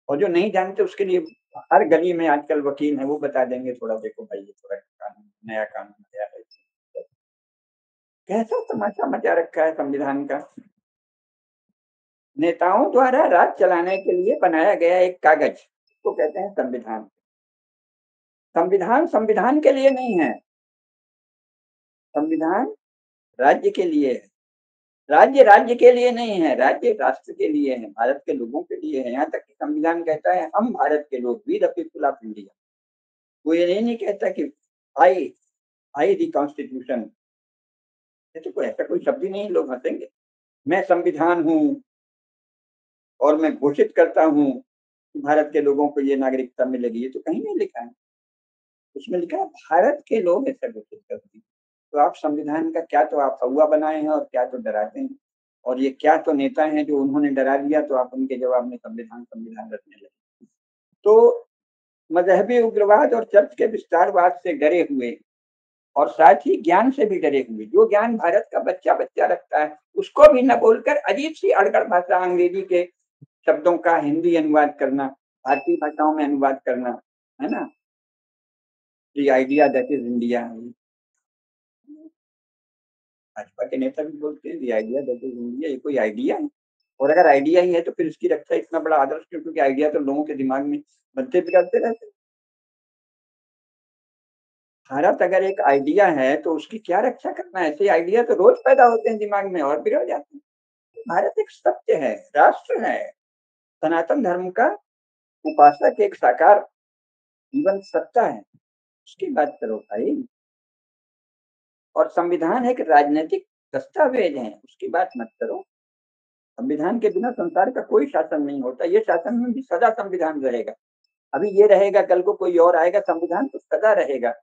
और जो नहीं जानते उसके लिए हर गली में आजकल वकील हैं, वो बता देंगे थोड़ा देखो भाई ये थोड़ा कानून, नया कानून आया है। कैसा तमाशा मचा रखा है संविधान का। नेताओं द्वारा राज चलाने के लिए बनाया गया एक कागज को कहते हैं संविधान। संविधान संविधान के लिए नहीं है, संविधान राज्य के लिए है। राज्य राज्य के लिए नहीं है, राज्य राष्ट्र के लिए है, भारत के लोगों के लिए है। यहाँ तक कि संविधान कहता है हम भारत के लोग, we the people of India. वो ये नहीं कहता कि आई आई दी कॉन्स्टिट्यूशन। ऐसे कोई ऐसा कोई शब्द ही नहीं, लोग हंसेंगे। मैं संविधान हूँ और मैं घोषित करता हूँ कि भारत के लोगों को ये नागरिकता मिलेगी, ये तो कहीं नहीं लिखा है। उसमें लिखा है भारत के लोग ऐसा घोषित करते हैं। तो आप संविधान का क्या तो आप हौवा बनाए हैं और क्या तो डराते हैं, और ये क्या तो नेता हैं जो उन्होंने डरा दिया तो आप उनके जवाब में संविधान संविधान रटने लगे। तो मजहबी उग्रवाद और चर्च के विस्तारवाद से डरे हुए और साथ ही ज्ञान से भी डरे हुए, जो ज्ञान भारत का बच्चा बच्चा रखता है उसको भी न बोलकर अजीब सी अड़गड़ भाषा अंग्रेजी के शब्दों का हिंदी अनुवाद करना, भारतीय भाषाओं में अनुवाद करना, है ना? The idea that is India. Bhajpa के नेता भी बोलते हैं the idea that is India, ये कोई आइडिया है? और अगर आइडिया ही है तो फिर इसकी रक्षा इतना बड़ा आदर्श क्यों? क्योंकि आइडिया तो लोगों के दिमाग में बनते बिगड़ते रहते हैं। भारत अगर एक आइडिया है तो उसकी क्या रक्षा करना है? ऐसे आइडिया तो रोज पैदा होते हैं दिमाग में और बिगड़ जाते हैं। भारत एक सत्य है, राष्ट्र है, सनातन धर्म का उपासक एक साकार जीवन सत्ता है, उसकी बात करो भाई। और संविधान एक राजनीतिक दस्तावेज है, उसकी बात मत करो। संविधान के बिना संसार का कोई शासन नहीं होता, ये शासन में भी सदा संविधान रहेगा। अभी ये रहेगा, कल को कोई और आएगा, संविधान तो सदा रहेगा।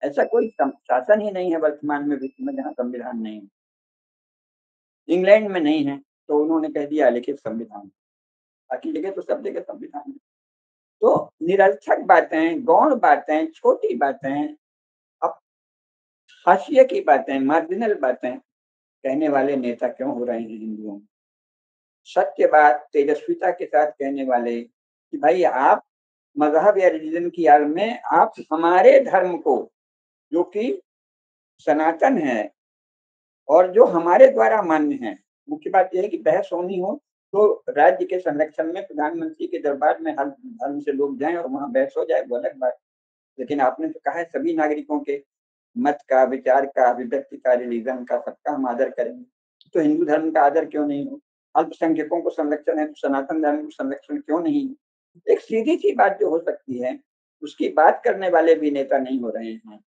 ऐसा कोई शासन ही नहीं है वर्तमान में विश्व में जहाँ संविधान नहीं है। इंग्लैंड में नहीं है तो उन्होंने कह दिया लिखित संविधान, बाकी जगह तो सब जगह संविधान है। तो निरर्थक बातें, गौण बातें, छोटी बातें, अब हाशिए की बातें, मार्जिनल बातें कहने वाले नेता क्यों हो रहे हैं हिंदुओं में? सत्य बात तेजस्विता के साथ कहने वाले कि भाई आप मजहब या रिलीजन की आड़ में आप हमारे धर्म को, जो कि सनातन है और जो हमारे द्वारा मान्य है। मुख्य बात यह है कि बहस होनी हो तो राज्य के संरक्षण में प्रधानमंत्री के दरबार में हर धर्म से लोग जाएं और वहां बहस हो जाए, वो अलग बात। लेकिन आपने तो कहा है सभी नागरिकों के मत का, विचार का, अभिव्यक्ति का, रिलीजन का, सबका हम आदर करेंगे। तो हिंदू धर्म का आदर क्यों नहीं हो? अल्पसंख्यकों को संरक्षण है तो सनातन धर्म को संरक्षण क्यों नहीं? एक सीधी सी बात जो हो सकती है, उसकी बात करने वाले भी नेता नहीं हो रहे हैं।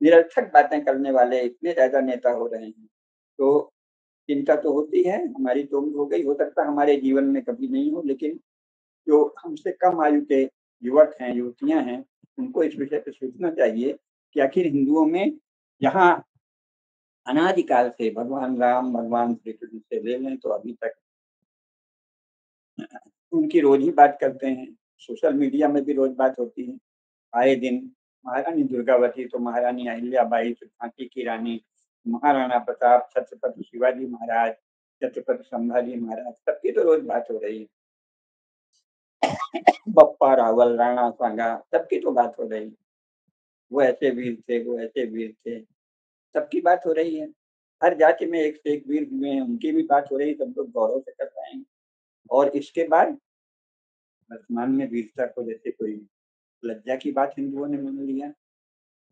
निरर्थक बातें करने वाले इतने ज्यादा नेता हो रहे हैं, तो चिंता तो होती है। हमारी तो उम्र हो गई, हो सकता है हमारे जीवन में कभी नहीं हो, लेकिन जो हमसे कम आयु के युवक हैं, युवतियां हैं, उनको इस विषय पर सोचना चाहिए कि आखिर हिंदुओं में जहाँ अनादिकाल से भगवान राम, भगवान श्री कृष्ण से ले लें तो अभी तक उनकी रोज ही बात करते हैं। सोशल मीडिया में भी रोज बात होती है, आए दिन। महारानी दुर्गावती तो महारानी अहिल्याबाई, झांसी की रानी, महाराणा प्रताप, छत्रपति शिवाजी महाराज, छत्रपति संभाजी महाराज, सबकी तो रोज बात हो रही है। बप्पा रावल, राणा सांगा, सबकी तो बात हो रही है। वो ऐसे वीर थे, वो ऐसे वीर थे, सबकी बात हो रही है। हर जाति में एक से एक वीर हुए हैं, उनकी भी बात हो रही है, सब लोग गौरव से कर रहे हैं। और इसके बाद वर्तमान में वीरता को जैसे कोई लज्जा की बात हिंदुओं ने मान लिया।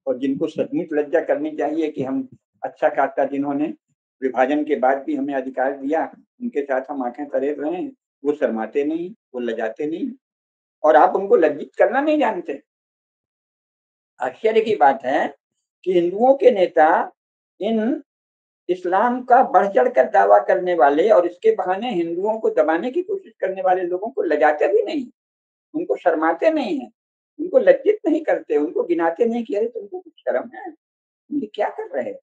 और जिनको सचमुच लज्जा करनी चाहिए कि हम अच्छा खासा, जिन्होंने विभाजन के बाद भी हमें अधिकार दिया, उनके साथ हम आंखें तरेर रहे हैं, वो शर्माते नहीं, वो लजाते नहीं, और आप उनको लज्जित करना नहीं जानते। आश्चर्य की बात है कि हिंदुओं के नेता इन इस्लाम का बढ़ चढ़ कर दावा करने वाले और इसके बहाने हिंदुओं को दबाने की कोशिश करने वाले लोगों को लजाते भी नहीं, उनको शर्माते नहीं है, उनको लज्जित नहीं करते, उनको गिनाते नहीं कि अरे तुमको कुछ शर्म है, ये क्या कर रहे हैं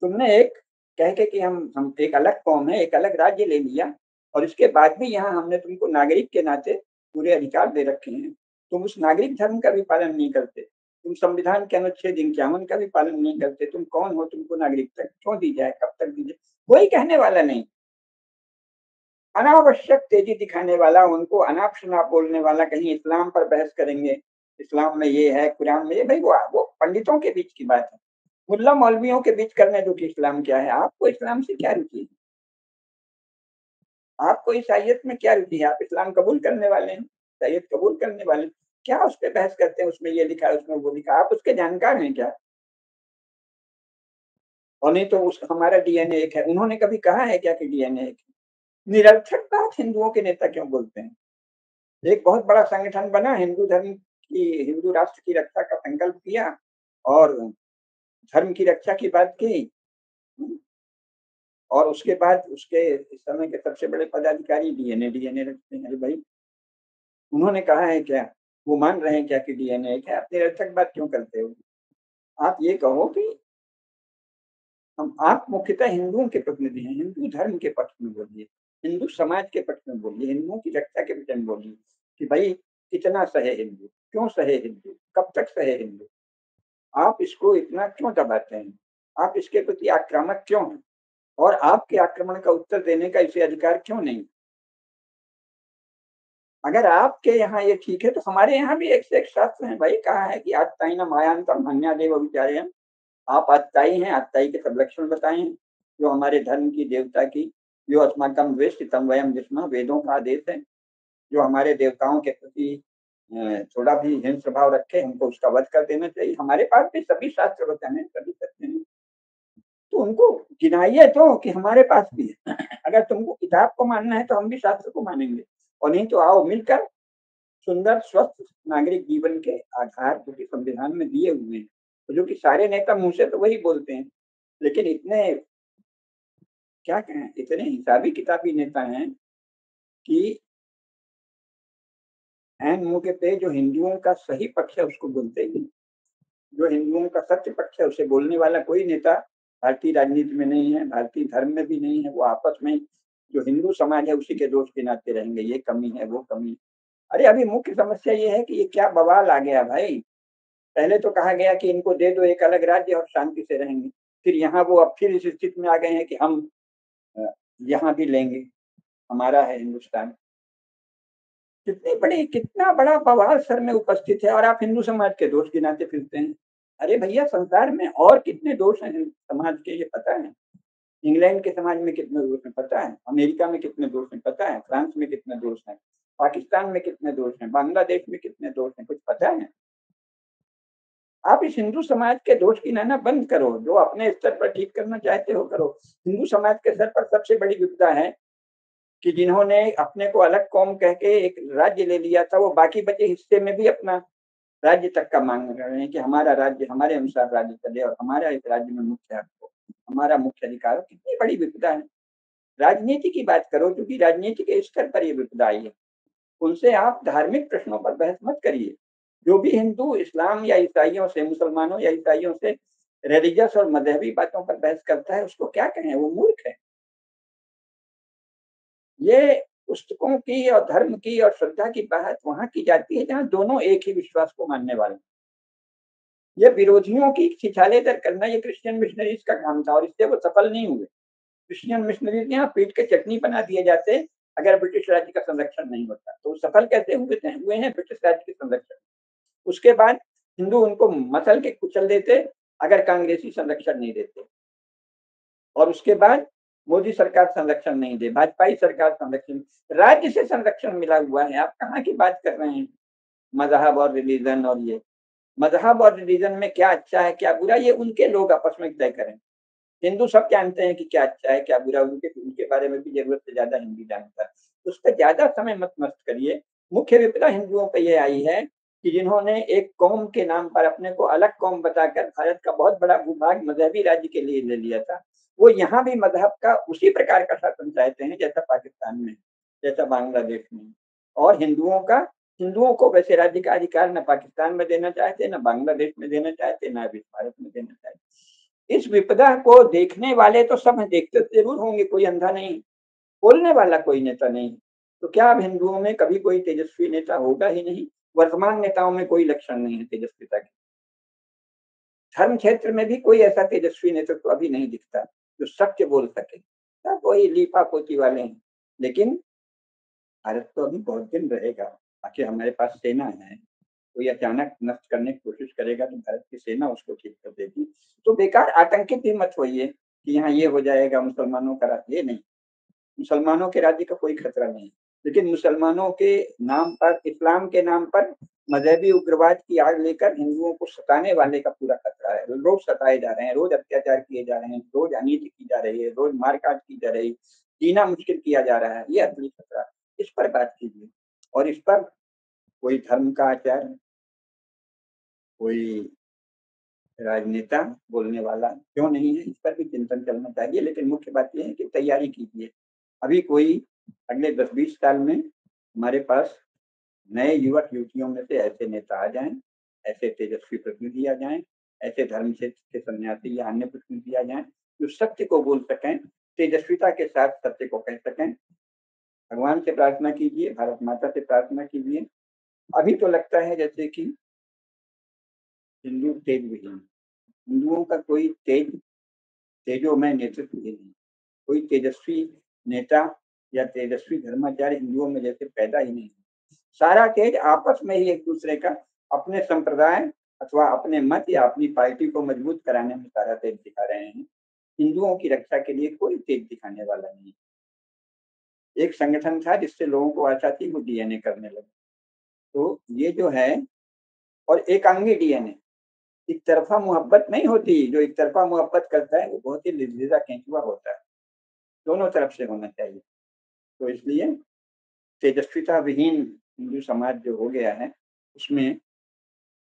तुमने? एक कह के कि हम एक अलग कौम है, एक अलग राज्य ले लिया, और इसके बाद भी यहाँ हमने तुमको नागरिक के नाते पूरे अधिकार दे रखे हैं। तुम उस नागरिक धर्म का भी पालन नहीं करते, तुम संविधान के अनुच्छेद 51 का भी पालन नहीं करते। तुम कौन हो? तुमको नागरिकता क्यों दी जाए, कब तक दी जाए? कोई कहने वाला नहीं। अनावश्यक तेजी दिखाने वाला, उनको अनाप शनाप बोलने वाला, कहीं इस्लाम पर बहस करेंगे, इस्लाम में ये है, कुरान में ये, भाई वो पंडितों के बीच की बात है, मुल्ला मौलवियों के बीच करने दो कि इस्लाम क्या है। आपको इस्लाम से क्या रुचि है? आपको ईसाइयत में क्या रुचि है? आप इस्लाम कबूल करने वाले हैं, ईसाइयत कबूल करने वाले हैं, क्या उस पर बहस करते हैं? उसमें ये लिखा है, उसमें वो लिखा, आप उसके जानकार हैं क्या? और नहीं तो उस हमारा डीएनए एक है, उन्होंने कभी कहा है क्या कि डीएनए एक है? निरर्थक बात हिंदुओं के नेता क्यों बोलते हैं? एक बहुत बड़ा संगठन बना, हिंदू धर्म की, हिंदू राष्ट्र की रक्षा का संकल्प किया और धर्म की रक्षा की बात की, और उसके बाद उसके इस समय के सबसे बड़े पदाधिकारी डीएनए डीएनए रखते हैं। अरे भाई, उन्होंने कहा है क्या? वो मान रहे हैं क्या कि डीएनए क्या? आप निरर्थक बात क्यों करते हो? आप ये कहो कि हम, आप मुख्यतः हिंदुओं के प्रतिनिधि हैं, हिंदू धर्म के पक्ष में बोलिए, हिंदू समाज के पक्ष में बोलिए, हिंदुओं की रक्षा के विषय में बोलिए कि भाई कितना सहे हिंदू, क्यों सहे हिंदू, कब तक सहे हिंदू? आप इसको इतना क्यों दबाते हैं? आप इसके प्रति आक्रामक क्यों हैं? और आपके आक्रमण का उत्तर देने का इसे अधिकार क्यों नहीं? अगर आपके यहाँ ये ठीक है तो हमारे यहाँ भी एक से एक शास्त्र है भाई। कहा है कि आत्ताई न मायांतम हन्यादेव विचारे। आप आत्ताई हैं, आत्ताई के सब लक्षण बताए हैं जो हमारे धर्म की, देवता की। जो अस्माकम वेष्टितम वयम विस्मः, वेदों का आदेश है। जो हमारे देवताओं के प्रति थोड़ा भी हिंस स्वभाव रखे, हमको उसका वध कर देना चाहिए। हमारे पास भी सभी शास्त्र वचन है, सभी सत्य हैं, तो उनको गिनाइए तो कि हमारे पास भी है। अगर तुमको किताब को मानना है तो हम भी शास्त्र को मानेंगे, और नहीं तो आओ मिलकर सुंदर स्वस्थ नागरिक जीवन के आधार जो कि संविधान में दिए हुए हैं, तो जो कि सारे नेता मुंह से तो वही बोलते हैं, लेकिन इतने, क्या कहें, इतने हिसाबी किताबी नेता हैं कि एन मौके पे जो हिंदुओं का सही पक्ष है उसको बोलते ही नहीं। जो हिंदुओं का सत्य पक्ष है उसे बोलने वाला कोई नेता भारतीय राजनीति में नहीं है, भारतीय धर्म में भी नहीं है। वो आपस में जो हिंदू समाज है उसी के दोष गिनाते रहेंगे, ये कमी है, वो कमी है। अरे अभी मुख्य समस्या ये है कि ये क्या बवाल आ गया भाई। पहले तो कहा गया कि इनको दे दो एक अलग राज्य और शांति से रहेंगे, फिर यहाँ वो अब फिर इस स्थिति में आ गए हैं कि हम यहाँ भी लेंगे, हमारा है हिंदुस्तान। कितना बड़ा बवाल सर में उपस्थित है और आप हिंदू समाज के दोष गिनाते फिरते हैं। अरे भैया, संसार में और कितने दोष हैं समाज के, ये पता है? इंग्लैंड के समाज में कितने दोष हैं पता है? अमेरिका में कितने दोष हैं पता है? फ्रांस में कितने दोष हैं? पाकिस्तान में कितने दोष हैं? बांग्लादेश में कितने दोष हैं? कुछ पता है? आप इस हिंदू समाज के दोष गिनाना बंद करो। जो अपने स्तर पर ठीक करना चाहते हो करो। हिंदू समाज के सर पर सबसे बड़ी विपदा है कि जिन्होंने अपने को अलग कौम कह के एक राज्य ले लिया था, वो बाकी बचे हिस्से में भी अपना राज्य तक का मांग रहे हैं कि हमारा राज्य हमारे अनुसार राज्य चले और हमारा इस राज्य में मुख्य हक हो, हमारा मुख्य अधिकार हो। कितनी बड़ी विपदा है। राजनीति की बात करो, क्योंकि राजनीति के स्तर पर ये विपदा आई है। उनसे आप धार्मिक प्रश्नों पर बहस मत करिए। जो भी हिंदू इस्लाम या ईसाइयों से, मुसलमानों या ईसाइयों से रिलीजियस और मजहबी बातों पर बहस करता है, उसको क्या कहें? वो मूर्ख है। ये पुस्तकों की और धर्म की और श्रद्धा की बात वहां की जाती है जहां दोनों एक ही विश्वास को मानने वाले। ये विरोधियों की छिछालेदर करना ये क्रिश्चियन मिशनरीज का काम था और इससे वो सफल नहीं हुए। क्रिश्चियन मिशनरीज यहाँ पीट के चटनी बना दिए जाते अगर ब्रिटिश राज्य का संरक्षण नहीं होता। तो सफल कैसे हुए हैं ब्रिटिश राज्य के संरक्षण। उसके बाद हिंदू उनको मसल के कुचल देते अगर कांग्रेसी संरक्षण नहीं देते। और उसके बाद मोदी सरकार संरक्षण नहीं दे, भाजपाई सरकार संरक्षण, राज्य से संरक्षण मिला हुआ है। आप कहाँ की बात कर रहे हैं? मजहब और रिलीजन और ये मजहब और रिलीजन में क्या अच्छा है क्या बुरा, ये उनके लोग आपस में तय करें। हिंदू सब जानते हैं कि क्या अच्छा है क्या बुरा, उनके उनके बारे में भी जरूरत से ज्यादा हिंदी जानता है। उस पर ज्यादा समय मत नष्ट करिए। मुख्य विपदा हिंदुओं पर यह आई है कि जिन्होंने एक कौम के नाम पर अपने को अलग कौम बताकर भारत का बहुत बड़ा भूभाग मजहबी राज्य के लिए ले लिया था, वो यहाँ भी मजहब का उसी प्रकार का शासन चाहते हैं जैसा पाकिस्तान में, जैसा बांग्लादेश में। और हिंदुओं को वैसे राज्य का अधिकार न पाकिस्तान में देना चाहते, न बांग्लादेश में देना चाहते, न अभी भारत में देना चाहते। इस विपदा को देखने वाले तो सब देखते जरूर होंगे, कोई अंधा नहीं। बोलने वाला कोई नेता नहीं। तो क्या अब हिंदुओं में कभी कोई तेजस्वी नेता होगा ही नहीं? वर्तमान नेताओं में कोई लक्षण नहीं है तेजस्विता के। धर्म क्षेत्र में भी कोई ऐसा तेजस्वी नेतृत्व तो अभी नहीं दिखता जो सत्य बोल सके। सब वही लीपा पोती वाले हैं। लेकिन भारत तो अभी बहुत दिन रहेगा। आखिर हमारे पास सेना है। कोई अचानक नष्ट करने की कोशिश करेगा तो भारत की सेना उसको ठीक कर देगी। तो बेकार आतंकित भी मत होइए कि यहाँ ये हो जाएगा मुसलमानों का राज्य। ये नहीं, मुसलमानों के राज्य का कोई खतरा नहीं। लेकिन मुसलमानों के नाम पर, इस्लाम के नाम पर मजहबी उग्रवाद की आग लेकर हिंदुओं को सताने वाले का पूरा खतरा है। लोग सताए जा रहे हैं, रोज अत्याचार किए जा रहे हैं, रोज अनीति की जा रही है, रोज मारकाट की जा रही, जीना मुश्किल किया जा रहा है। ये असली खतरा। इस पर बात कीजिए। और इस पर कोई धर्म का आचार्य, कोई राजनेता बोलने वाला क्यों नहीं है, इस पर भी चिंतन चलना चाहिए। लेकिन मुख्य बात यह है कि तैयारी कीजिए। अभी कोई अगले 10-20 साल में हमारे पास नए युवक युवतियों में से ऐसे नेता आ जाएं, ऐसे तेजस्वी प्रतिनिधि आ जाएं, ऐसे धर्म क्षेत्र के सन्यासी या अन्य प्रतिनिधि आ जाएं जो सत्य को बोल सकें, तेजस्विता के साथ सत्य को कह सकें। भगवान से प्रार्थना कीजिए, भारत माता से प्रार्थना कीजिए। अभी तो लगता है जैसे कि हिंदू तेज विहीन, हिंदुओं का कोई तेजोमय नेतृत्व ही नहीं। कोई तेजस्वी नेता या तेजस्वी धर्माचार्य हिंदुओं में जैसे पैदा ही नहीं। सारा तेज आपस में ही एक दूसरे का, अपने संप्रदाय अथवा अपने मत या अपनी पार्टी को मजबूत कराने में सारा तेज दिखा रहे हैं। हिंदुओं की रक्षा के लिए कोई तेज दिखाने वाला नहीं। एक संगठन था जिससे लोगों को आशा थी, वो डीएनए करने लगे। तो ये जो है, और एकांगी डीएनए, एक तरफा मोहब्बत नहीं होती। जो एक तरफा मोहब्बत करता है वो बहुत ही लिज्जा केंचुआ होता है। दोनों तरफ से होना चाहिए। तो इसलिए तेजस्विता विहीन हिंदू समाज जो हो गया है, उसमें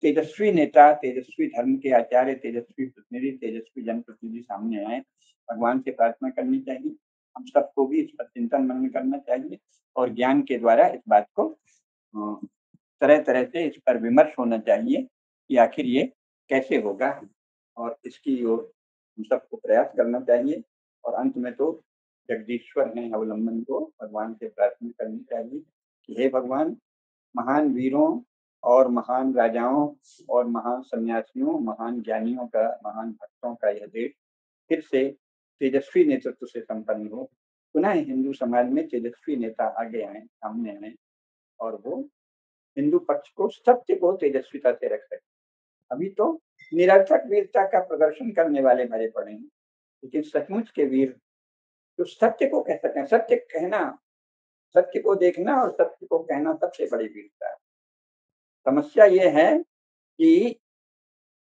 तेजस्वी नेता, तेजस्वी धर्म के आचार्य, तेजस्वी प्रतिनिधि, तेजस्वी जनप्रतिनिधि सामने आए। भगवान से प्रार्थना करनी चाहिए। हम सबको भी इस पर चिंतन मनन करना चाहिए और ज्ञान के द्वारा इस बात को तरह तरह से इस पर विमर्श होना चाहिए कि आखिर ये कैसे होगा, और इसकी ओर हम सबको प्रयास करना चाहिए। और अंत में तो जगदीश्वर हैं अवलंबन को भगवान से प्रार्थना करनी चाहिए कि हे भगवान, महान वीरों और महान राजाओं और महान सन्यासियों, महान ज्ञानियों का, महान भक्तों का यह देश फिर से तेजस्वी नेतृत्व से संपन्न हो। पुनः हिंदू समाज में तेजस्वी नेता आगे आए, सामने आए और वो हिंदू पक्ष को, सत्य को तेजस्विता से रख सके। अभी तो निरर्थक वीरता का प्रदर्शन करने वाले भरे पड़े हैं, लेकिन सचमुच के वीर जो सत्य को कह सकें, सत्य कहना, सत्य को देखना और सत्य को कहना सबसे बड़ी वीरता है। समस्या ये है कि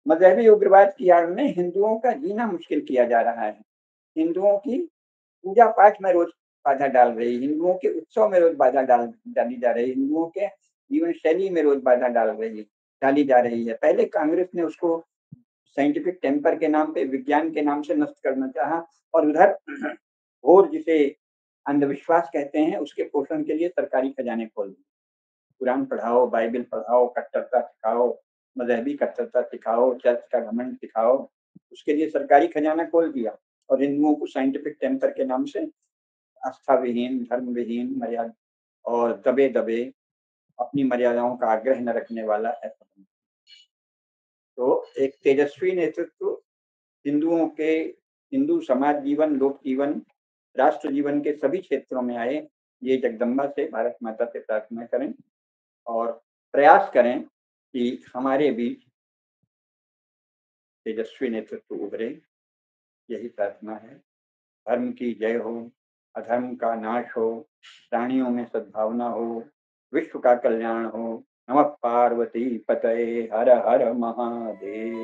मजहबी उग्रवाद की आड़ में हिंदुओं का जीना मुश्किल किया जा रहा है। हिंदुओं की पूजा पाठ में रोज बाधा डाल रही, हिंदुओं के उत्सव में रोज बाधा डाली जा रही, हिंदुओं के जीवन शैली में रोज बाधा डाली जा रही है। पहले कांग्रेस ने उसको साइंटिफिक टेम्पर के नाम पे, विज्ञान के नाम से नष्ट करना चाहा, और उधर घोर जिसे अंधविश्वास कहते हैं उसके पोषण के लिए सरकारी खजाने खोल दिए। कुरान पढ़ाओ, बाइबल पढ़ाओ, कट्टरता सिखाओ, मजहबी कट्टरता सिखाओ, चर्च का घमंड सिखाओ, उसके लिए सरकारी खजाना खोल दिया, और हिंदुओं को साइंटिफिक टेम्पर के नाम से आस्था विहीन, धर्म विहीन, मर्यादा और दबे दबे अपनी मर्यादाओं का आग्रह न रखने वाला ऐसा। तो एक तेजस्वी नेतृत्व हिंदुओं के, हिंदू समाज जीवन, लोक जीवन, राष्ट्र जीवन के सभी क्षेत्रों में आए, ये जगदम्बा से, भारत माता से प्रार्थना करें और प्रयास करें कि हमारे बीच तेजस्वी नेतृत्व उभरे। यही प्रार्थना है। धर्म की जय हो, अधर्म का नाश हो, प्राणियों में सद्भावना हो, विश्व का कल्याण हो। नमः पार्वती पतये, हर हर महादेव।